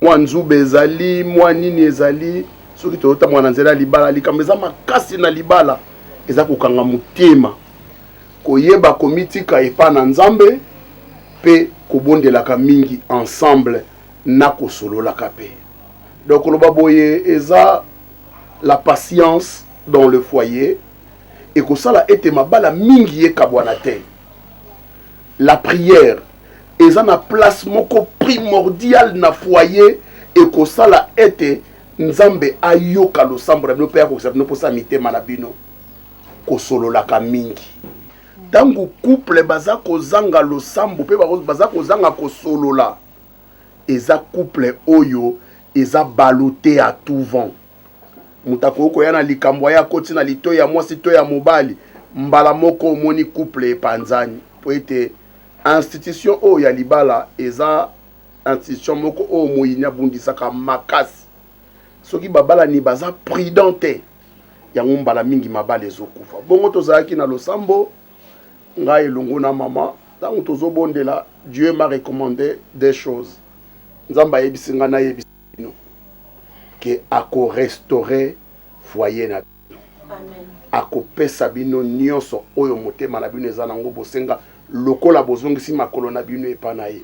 Mwa nzube ezali, mwa nini ezali, soki toyota mwana nzela libala likambo eza makasi na libala. Eza kokanga motema koyeba komitika epa na nzambe pe kobondelaka mingi ensemble na kosololaka pe. Donc loba boye eza la patience dans le foyer et kosala ete mabala mingi ekabwana te. La prière eza na place moko primordial na foyer et kosala ete nzambe ayoka losambo na bino pe akokisa bino posa mitema na bino kosololaka mingi. Tangu couple baza kozanga losambo pe baza kozanga kosolola, eza couple oyo eza baloté à tout vent. Mutako oko yana likambo ya koti na lito ya mwasi to ya mobali mbala moko omoni couple epanzani po ete institution oyo ya libala eza institution moko oyo moyinya bundisaka makasi. Soki babala ni baza prudente yango mbala mingi mabale ezokufa. Bongo tozalaki na losambo ngai elongo na mama ntango tozobondela, Dieu m'a recommandé des choses. Nzambe ayebisi nga nayebisi bino ke akorestaurer foyer na bino, akopesa bino nyonso oyo motema na bino eza nango bosenga lokola bozongisi makolo na bino epa na ye.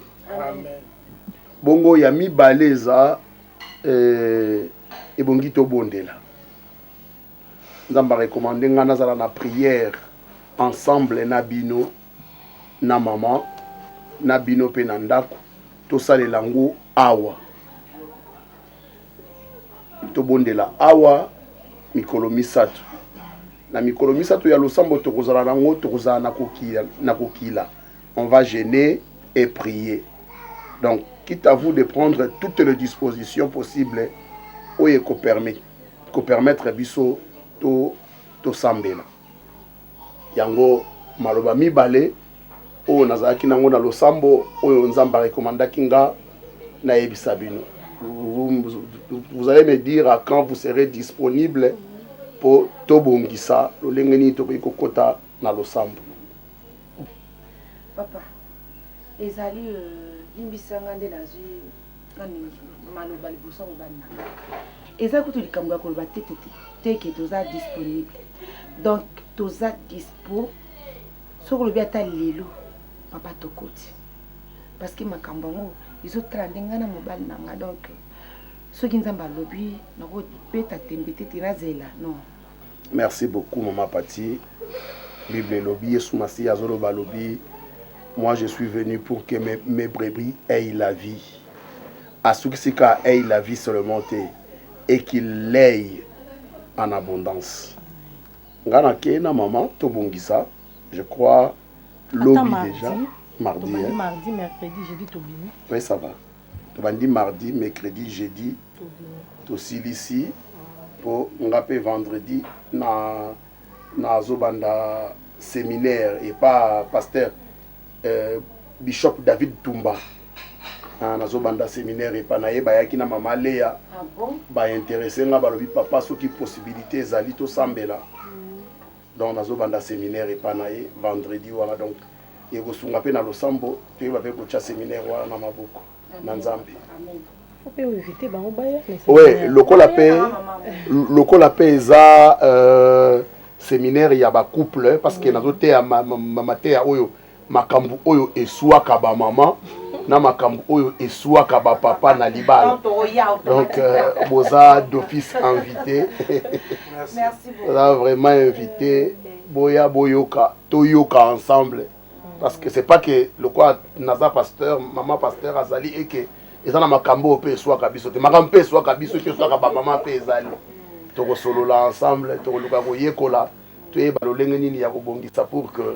Bongo ya mibale eza ebongi tobondela. Nzamba recommandé nga nazala na prière ensemble na bino na maman na bino pe na ndako tosalela ngo awa tobondela awa mikolo misato na mikolo misato ya losambo tokozala nango tokozala na kokila. On va jeûner et prier. Donc quitte à vous de prendre toutes les dispositions possibles oyo permettre biso to sambela. Yango maloba mibale oyo nazalaki nango na losambo oyo nzamba rekomandaki nga na yebisa bino. Vous allez me dire à quand vous serez disponible pour tobongisa lolenge nini tokoki kokota na losambo. Papa, ezali limbisanga nde nazwi ngani maloba liboso ngobanda. Eza kutu likambo ya koloba te ke toza disponible. Donc toza dispo soko lobi ata lelo papa tokoti. Parce que makambo ngo ezotala ndenge na mobali nanga. Donc soki nzamba lobi nako peta tembete tirazela non. Merci beaucoup maman Pati. Bible lobi Yesu Masi azoloba lobi. Moi je suis venu pour que mes brebis aient la vie. Asukisika aient la vie seulement et qu'il l'aille en abondance. Ngana kena maman tobongisa, je crois lobby déjà mardi. Hein? Mardi, mercredi, jeudi tobini. Oui, ça va. Tobandi mardi, mercredi, jeudi. Tosili ici pour ngape vendredi na zobanda séminaire et pas pasteur Bishop David Tumba. Na zobanda séminaire et pas na yeba yaki na mama Léa. Ah bon? Ba intéressé nga balobi papa soki possibilité ezali to sambela. Donc na zobanda séminaire et pas na ye vendredi wala donc et ko sunga pe na losambo te ba pe ko cha séminaire wala na maboko na nzambe. Amen. On peut éviter ba obaya. Ouais, lokola pe eza séminaire ya ba couple parce que nazo te ya mama te ya oyo makambu oyo eswaka ba mama na makambu oyo eswaka ba papa na libala. Donc boza d'office invité. Merci beaucoup. On a vraiment invité boya boyoka toyoka ensemble parce que c'est pas que le quoi naza pasteur maman pasteur azali et que ezana makambo pe eswaka biso te makambo pe eswaka biso ke eswaka ba mama pe ezali toko solola ensemble toko luka koyekola toyeba lolenge nini ya kobongisa pour que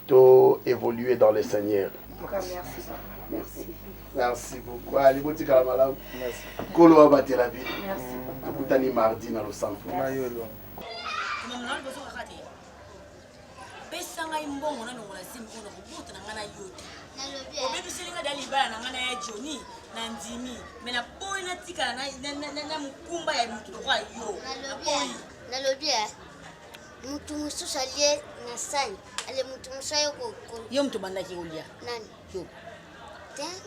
to évoluer dans le Seigneur. Merci. Merci. Merci beaucoup. Allez, vous êtes madame. Merci. Kolo abatela vie. Merci. Tukutani mardi dans le centre. Mayolo. Maman, vous êtes raté. Pesanga imbongo na nongola simu kono kubuta na ngana yote. Nalobi. Obebi selinga dali bana na ngana ya Johnny na ndimi. Mena boy na tika na mukumba ya mtu kwa yo. Nalobi. Nalobi. Mtu mususu aliye na sani. Ale mtu musayo ko. Yo mtu bandaki ulia. Nani? Yo.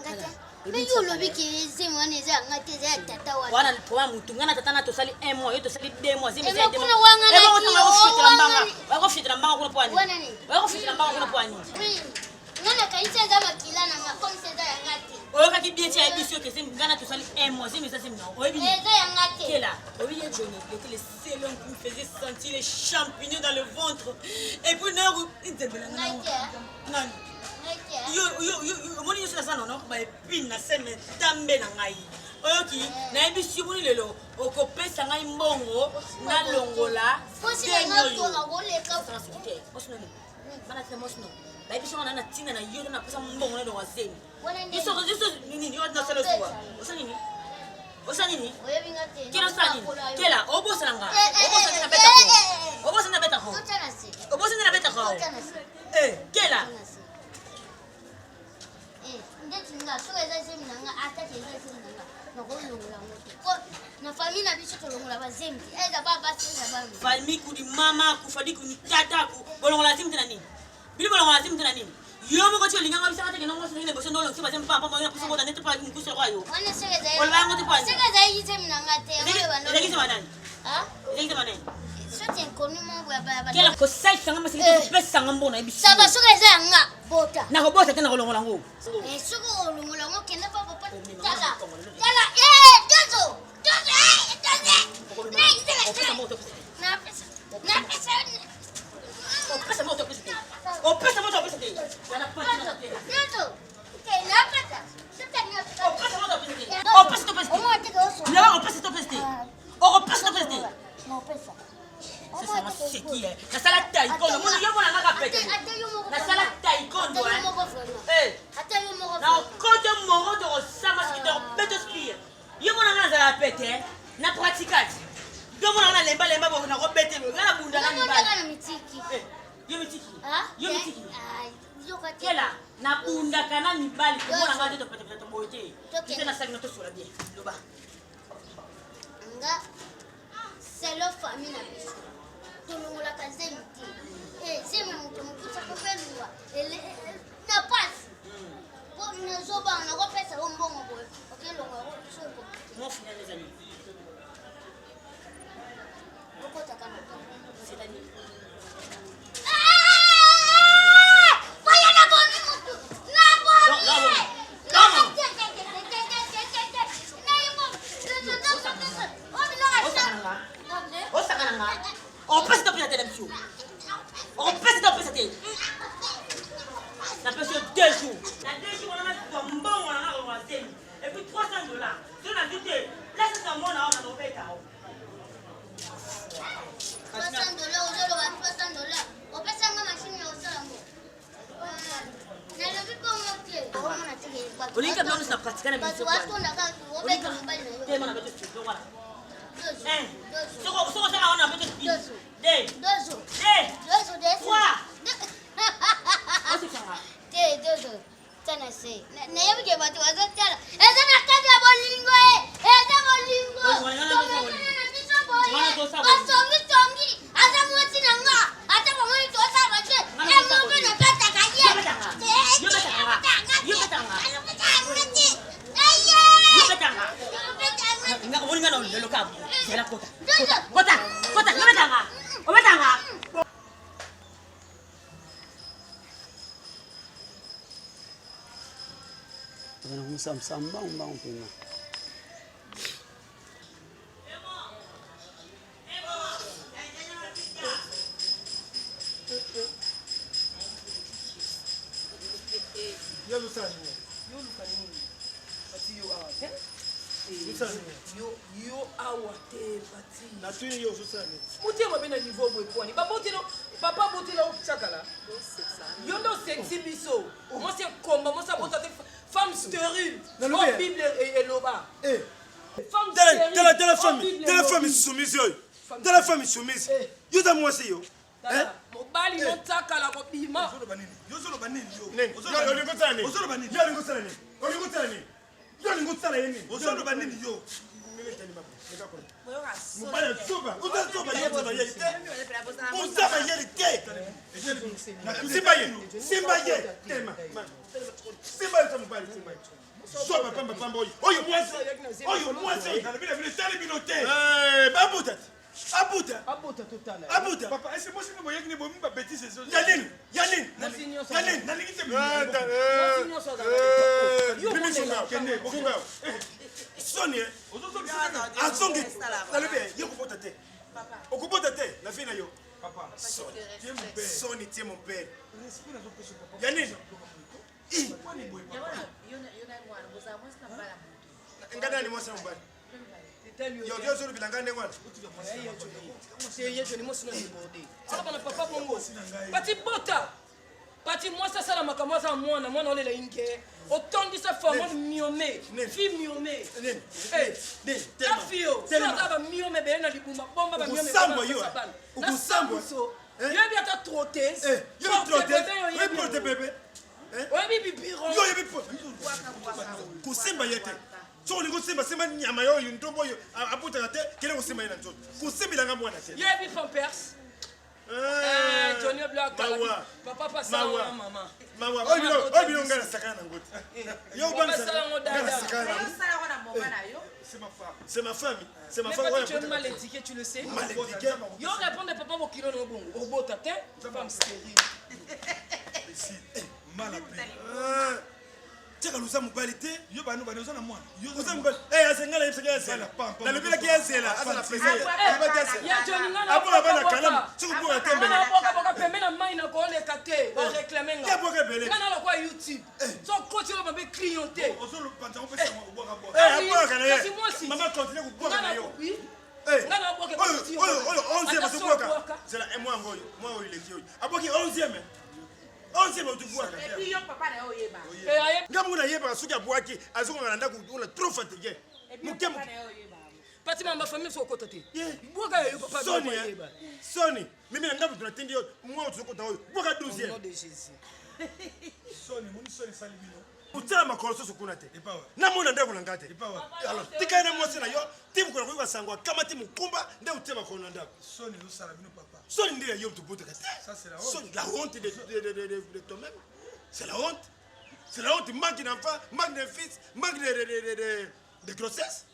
Ngata. Mimi ulobi kizi mwana za ngate za tata wana. Wana kwa mtu ngana tata na tosali 1 mois, yo tosali 2 mois, zimi za 2 mois. Kuna wanga na. Eba wotanga kufitira mbanga. Wako fitira mbanga kuna pwani. Wana nini? Wako fitira mbanga kuna pwani. Ngana kaisa za makila na makomse za ngate. Oyo kaki bien tia ebisio ke zimi ngana tosali 1 mois, zimi za zimi na. Oyo bi. Eza ya ngate. Kela, oyo ya Johnny, il était le seul homme qui me faisait sentir les champignons dans le ventre. Et puis na nzembela ngana. Yo moni yosa sana no ba epine na seme tambe na ngai. Oyoki na ebisi moni lelo okopesa ngai mbongo na longola. Fosi na ngato na wole ka. Osno ni. Bana tena mosno. Ba ebisi na tina na yo na pesa mbongo na ndo wazeni. Yiso nini yo na selo suwa. Osa nini? Osa nini? Kila sani. Kela obosa nga. Obosa na beta ko. Obosa na beta ko. Obosa na beta ko. Kela. Na famille na biso tolongola bazembi eza baba seza bami famille kudi mama kufadi kuni tata ku bolongola timte na nini bili bolongola timte na nini yo mo ko tio linga bisa kate nongo sene boso ndolo tsiba zempa papa mo kuso nete pa nkuso kwa yo wana sega za olba ngote pa sega za yize mina ngate wewe bano ndeki sema nani ndeki sema nani sote nkoni mungu ya baba kela ko sai sanga masiki to pesa ngambona ibisi saba soga za nga bota na ko bota tena ko longola ngo suko olungola ngo kenda papa tala tala dozo na pratikati yo mona na lemba bo na ko bete bo na bunda na mibali na mitiki yo mitiki kela na bunda kana mibali ko mona ngade to pete to boite kite na sagna to sura bien loba nga selo famille na biso tulungola kazemiti sema mtu mkusa ko pelwa na pass ko nazoba na ko pesa mbongo bo okelo ngo soko mo fina les amis. Pourquoi t'as quand même C'est la nuit. On passe dans la télévision. On passe dans la télévision. Ça peut sur 2 jours. La 2 jours, on a un bon, on a un et puis $300. Si on a dit, là, c'est un bon, on a un $300. Olinka blo na pratika na biso kwa. Olinka tema na beto studio wala. Soko sana ona beto studio. Dozo. Kwa. Osika. Dozo. Tana se. Na yebi ke batu wazo tala. Eza na kaja bolingo Eza bolingo. Tongi. Ata mwati na nga. Ata kwa mwani tosa bache. Mungu na pata kaje. Yo betanga. Nga ulinga no lelo kabu. Sela kota. Kota, yo betanga. O betanga. Ana msamba mpena. Yo lusani. Pati yo awate. Lusani. Yo awate pati. Na tu yo lusani. Muti ma bena niveau boy kwani. Papa botila o chakala. Yo ndo sexy biso. Mo se komba, mo sa bota te Femme stérile. Oh, Bible et Loba. Femme stérile. Telle femme soumise. Telle femme soumise. Yo da moi c'est yo. Mobali non taka la kobima. Yo solo banini yo. Yo lingo tani. Yo solo banini. Yo lingo tani. Yo lingo tani. Yo lingo tani yeni. Yo solo banini yo. Mobali soba. Uza soba yete. Uza ba yete. Simba ye. Tema. Simba ye mobali simba. Soba pamba oyo. Oyo mwase. Na bila bila tali binote. Babuta. Abuta total. Abuta. Papa, est-ce que moi je me voyais que ne bomme pas bêtise ces choses. Yanin. Sonia. Azongi. Nalebe, yo ko botate. Papa. Okubotate, la fille na yo. Papa. Sonia, tiens mon père. Yanin. Ngana ni mwasa mbali. Yo solo bilangane wana. Papa bongo. Pati bota. Pati moi ça la makamwa mwana ole la inke. Autant de sa femme miomé. Fille miomé. La fille. Ça va miomé bena libuma bomba ba miomé. Ukusambwa yo. Yebi ata trotter. Yo trotter. Oui porter bébé. Oui bibiro. Yo yebi porter. Kusimba yete. So lingo simba nyama yo ndombo yo abuta te kele ko simba ina nzoto kusimbila nga mwana te yebi pampers Johnny Black papa pasa mama oyo ngala sakana ngoti yo bana ngala sakana c'est ma famille mais tu es mal éduqué tu le sais mal éduqué yo répondre papa mo kilo no bongo obota te femme stérile mal appris Tcheka lusa mubalite yo banu banoza na mwana yo lusa mubali asengala yebiseka yasela na lebela ki yasela asala president ya Johnny ngana apola bana kalam tsukubuka tembe na boka pembe na mai na ko le kate ba réclamer nga ya boka bele ngana lo kwa YouTube so coach yo ba be clienté ozolo panta on pesa mo boka boka apola kana ye mama continue kuboka na yo ngana boka oyo 11e basuboka zela moi ngoyo moi oyo leki oyo aboki 11e Onse ba tubuaka. Et puis yo papa na oyeba. Ngamu na yeba suki abwaki azuko nganda kudula trop fatigué. Mukemu. Papa na oyeba. Pati mama famille so kotote. Bwaka yo papa na oyeba. Soni, mimi na ngabu tunatindi yo mwa utuko oyo. Bwaka 12e. Au nom de Jésus. Soni, muni soni salibino. Utala makoloso sokuna te. Na mona ndako na ngate. Alors, tika na mwasi na yo, timu kuna kwa sangwa kama timu kumba ndio utema kwa ndako. Soni lo salabino papa. Soni ndiye yo mtubuta kati. Ça c'est la honte. La honte de toi-même. C'est la honte. C'est la honte, manque d'enfant, manque de fils, manque de grossesse.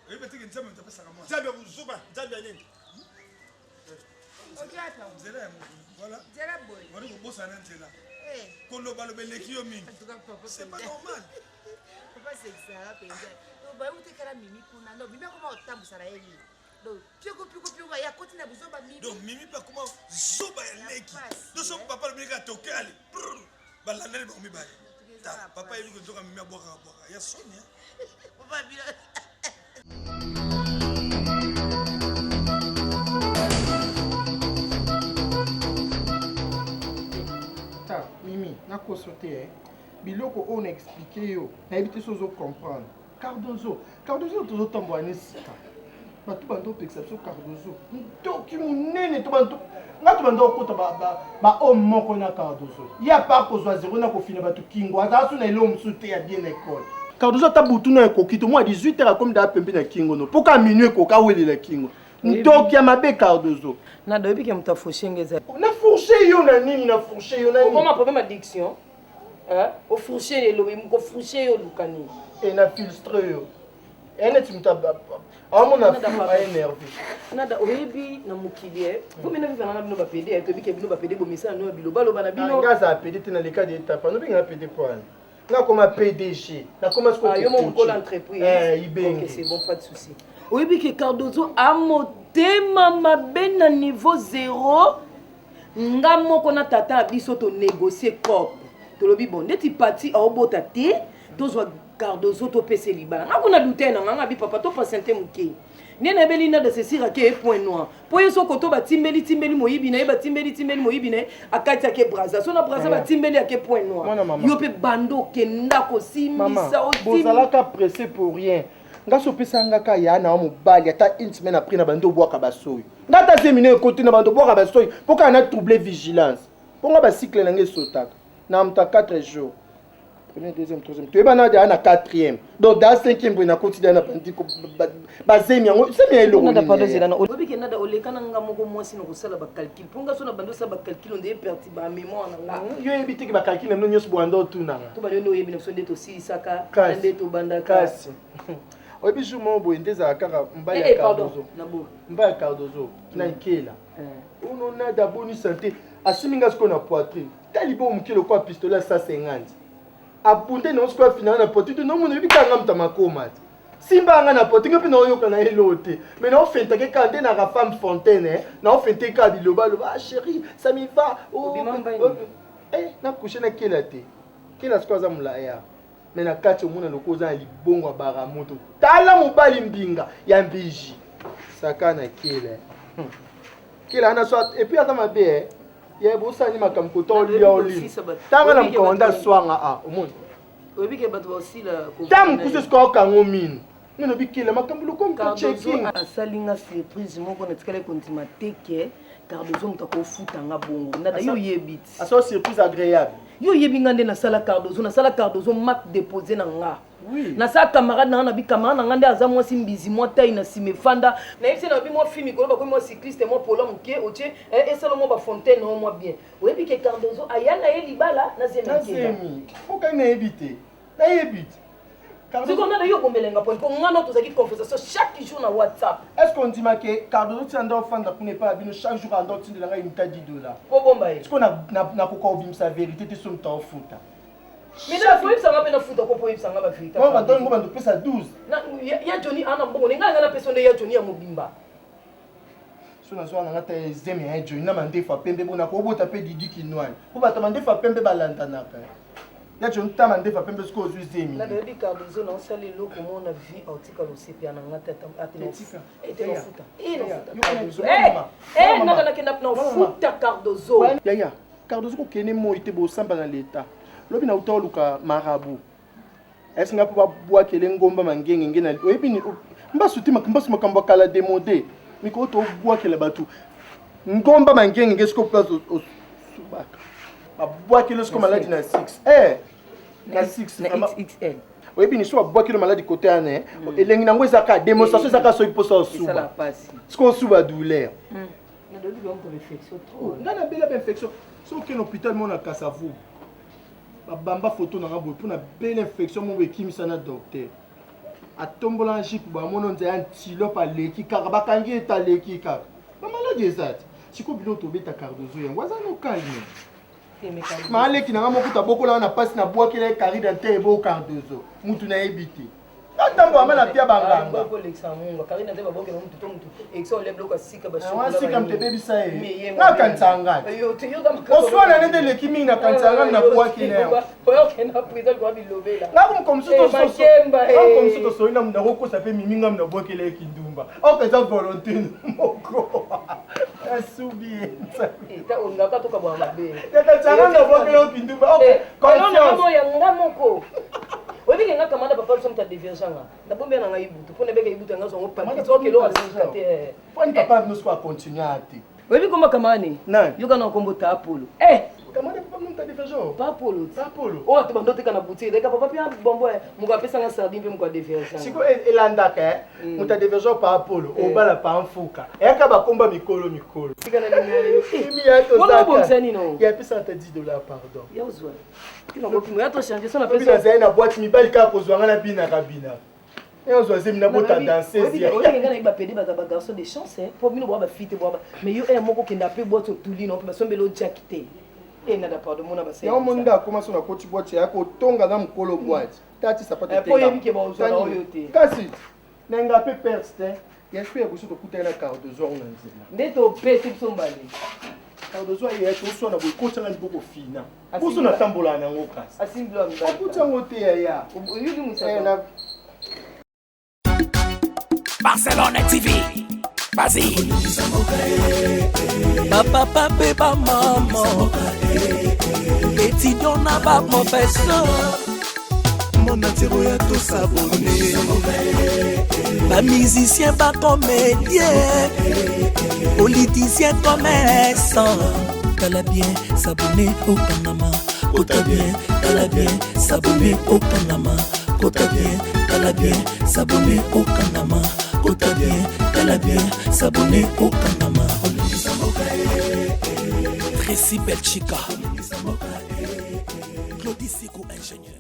Oui, mais tu es un peu ça comme moi. Zabia vous souba, zabia nini. OK attends. Voilà. Zela boy. On est au boss à l'intérieur. Kolo balo beleki yo mingi. C'est pas normal. Papa c'est ça penza. Donc ba uti kala mimi kuna no bibi koma otambusa na yeli. Donc pioko ya koti na buzoba mimi. Donc mimi pa koma zoba ya leki. Donc son papa le beleka tokali. Ba la nele ba mi ba. Papa yeli ko toka mimi aboka. Ya Sonia. Papa bila. Mimi, na kosote biloko on expliqué yo, na éviter sozo comprendre. Cardozo tozo tambouane sika. Ba tu bando perception Cardozo. Ntoki munene to bando. Nga to bando okota ba o moko na Cardozo. Ya pa ko zwa zero na ko fina ba tu kingo. Ata su na elo msute ya bien école. Cardozo ta butu na ekokito moi 18h comme da pembe na kingo no. Poka minuit ko ka wele la kingo. Ntoki ya mabe Cardozo. Na dobi ke mutafoshenge ngeza. Na fourché yo na nini na fourché yo na nini? Comment problème addiction? Au fourché le ko fourché yo lukani. Et na filtré yo. Ene timutaba. Amona fa énervé. Nada oyebi na mukilier. Vous mena vivana na bino ba PD, to bi ke bino ba PD bo misa no biloba loba na bino. Ngaza PD te na le cas d'étape. No binga PD poil. Na comme PDG. Na comme ce qu'on yo mon col entreprise. OK, c'est bon, pas de souci. Oyebi ke Cardozo a motema mabe na niveau 0. Nga moko na tata biso to négocier cop. To lobi bon, ndeti parti a obota te, to zo Cardozo to pese libala. Na kuna douter na nga bi papa to patienter muke. nena ebeli na de sesira ke point noir po yeso koto ba timbeli moyibi na ba timbeli moyibi na akati ake braza so na braza ba timbeli ake point noir yo pe bando ke ndako simisa o bozalaka pressé pour rien nga sopesanga ka ya na mobali ata une semaine après na bando bwaka basoyo nga ta zemine côté na bando bwaka basoyo poka na troubler vigilance ponga ba cycle na nge sotaka na mta 4 jours premier deuxième troisième tu eba na dia na 4e donc dans 5e bo na quotidien na bandi ko bazemi yango c'est bien lo na pardon zela na obi ke nada olekana nga moko mwasi no kosala ba calcul ponga so na bando sa ba calcul on de perti ba mémoire na nga yo ebiti ke ba calcul no nyos boando tuna to ba yo yebi na so ndeto si saka ndeto banda kasi oyebi jour moko boye nde ezalaka kaka mbali ya cardozo na nkela uno nada boni santé asiminga sikoyo na poitrine talibo mokilo kwa pistolet 150 abunde na sikoyo afinana na poitrine nomona oyebi kanga muta makoma te simbanga na poitrine mpe naoyoka na elo te mais naofentake kaka nde naka femme fontaine naofente kaka bilobaloba chéri ça mi va nakushe na kela te kela sikoyo aza molaya mais na kati omona loko oza na libongo ya baramoto tala mobali mbinga ya mbiji saka na kele kela ana so et puis ata mabe ya bosani makambo kota olia oli tanga na mkonda swanga omona oyebike bato basila tam kuse siko kango mino nino bikile makambo loko mko checking asalinga surprise moko na tikale kontima teke Cardozo mutako futanga bongo ndada yo yebiti aso surprise agréable yo yebinga nde na sala Cardozo mat déposer na nga na sa camarade na bi camarade na ngande aza mwasi mbizi mwa taille na simefanda na yebise na bi mwa fimi ko ba ko mwa cycliste mwa polo mke oche et salo mwa ba fontaine no mwa bien oyebi ke Cardozo ayana ye libala na zemi foka na yebite na yebite Cardozo na yo bombelenga point pour ngana to zaki conversation chaque jour na WhatsApp est-ce qu'on dit que Cardozo tanda ofanda pour ne pas bino chaque jour ando tindi la une $10 po bomba est-ce qu'on na ko ko bim sa vérité te son temps futa mais là faut ça va na futa ko po ça va vérité on va donner ngomba pesa 12 na ya Johnny ana bongo nga na personne ya Johnny ya mobimba so na zo na ngata zemi ya Johnny na mande fa pembe bona ko bota pe didi kinwani ko bata mande fa pembe balanda na ka ya Johnny ta mande fa pembe sko zu zemi na de Cardozo na sali loko mona vie autika lo sepia na ngata atletika et futa na kenda na futa Cardozo ya Cardozo ko kene mo ite bo samba na leta lobi na utoluka marabu est-ce nga po boa kele ngomba mangenge ngena oyebi ni mbasuti makambo kala demodé miko to boa kele batu ngomba mangenge ngesko place au subaka ba boa kele sko maladi na 6 na 6 na XXL oyebi ni so boa kele maladi côté ane elengi nango ezaka démonstration ezaka so iposa suba ça la passe sko suba douleur na dobi ba mto infection trop ngana bela infection so ke l'hôpital mona kasavu bamba photo na ngabo pour na belle infection mo bekimisa na docteur atombola jipe ba mono nza antilope aleki kaka bakangi eta leki kaka ba maladie ezati siko bilo to beta Cardozo yango aza no calme ma aleki na ngamo kuta bokola na passe na bois kele kari dans tebo Cardozo mutu na ebiti atambo amana pia banganga ko l'examen kari na tebo bokola mutu to mutu exo le bloka sika ba shoko na sika mtebe bisa e na kantanga yo dama oswana nende leki mingi na kantanga na bois kele oyo kena prison kwa bilobela ngako comme si to so ina mna ko sa pe miminga mna bois kele kindumba o pesa volonté moko asubie eta onga ka to ka bwa mabe ya kantanga na bois kele kindumba okay confiance ya ngamoko obi ke nga kamanda papa so mta divergence na bombe na ngai butu pona beka ibutu nga so ngo pati to ke lo asukate poni papa nous quoi continuer ati obi koma kamani yo kana kombo ta Apollo kamanda papa nous ta divergence pa Apollo o to bando te kana buti de ka papa pia bombo muko apesa nga sardine pe muko divergence siko elanda ka muta divergence pa Apollo o bala pa mfuka eka ba komba mikolo sika na ningale imi ya to za bonzani no ya pesa ta $10 pardon ya uzwa kina ngopimo ya to changer so na pesa za na boîte mibali ka kozwanga na bina kabina et zo zemi na bota danser ya oye ngana iba pede ba garçon de chance pour bino boba fite boba mais yo moko kenda pe boîte tuli no ba sombelo jakite nada pardon mona ba ya monda comment so na koti boîte ya ko tonga na mkolo boîte tati sapata te po yemike ba uzwa oyo te kasi nenga pe perte ya spe ya kuso to kutela Cardozo na nzela ndeto pete sombali Cardozo ya to so na bo kotanga liboko fina kuso na tambola na ngo kasi asimblo mbala kutango te ya oyudi musaka Parce Barcelone TV. Vas-y. Papa pe ba maman. Étudiant n'a pas professeur. Mon atiro ya tout s'abonner. Ba musicien, ba comédien. Politicien, commerçant. Tala bien, s'abonner au Panama. Kota bien, tala bien, s'abonner au Panama. Kota bien, tala bien, s'abonner au Panama. Kota bien, tala bien, s'abonner au Panama. Tracy Belchica. Claude Sikou, ingénieur.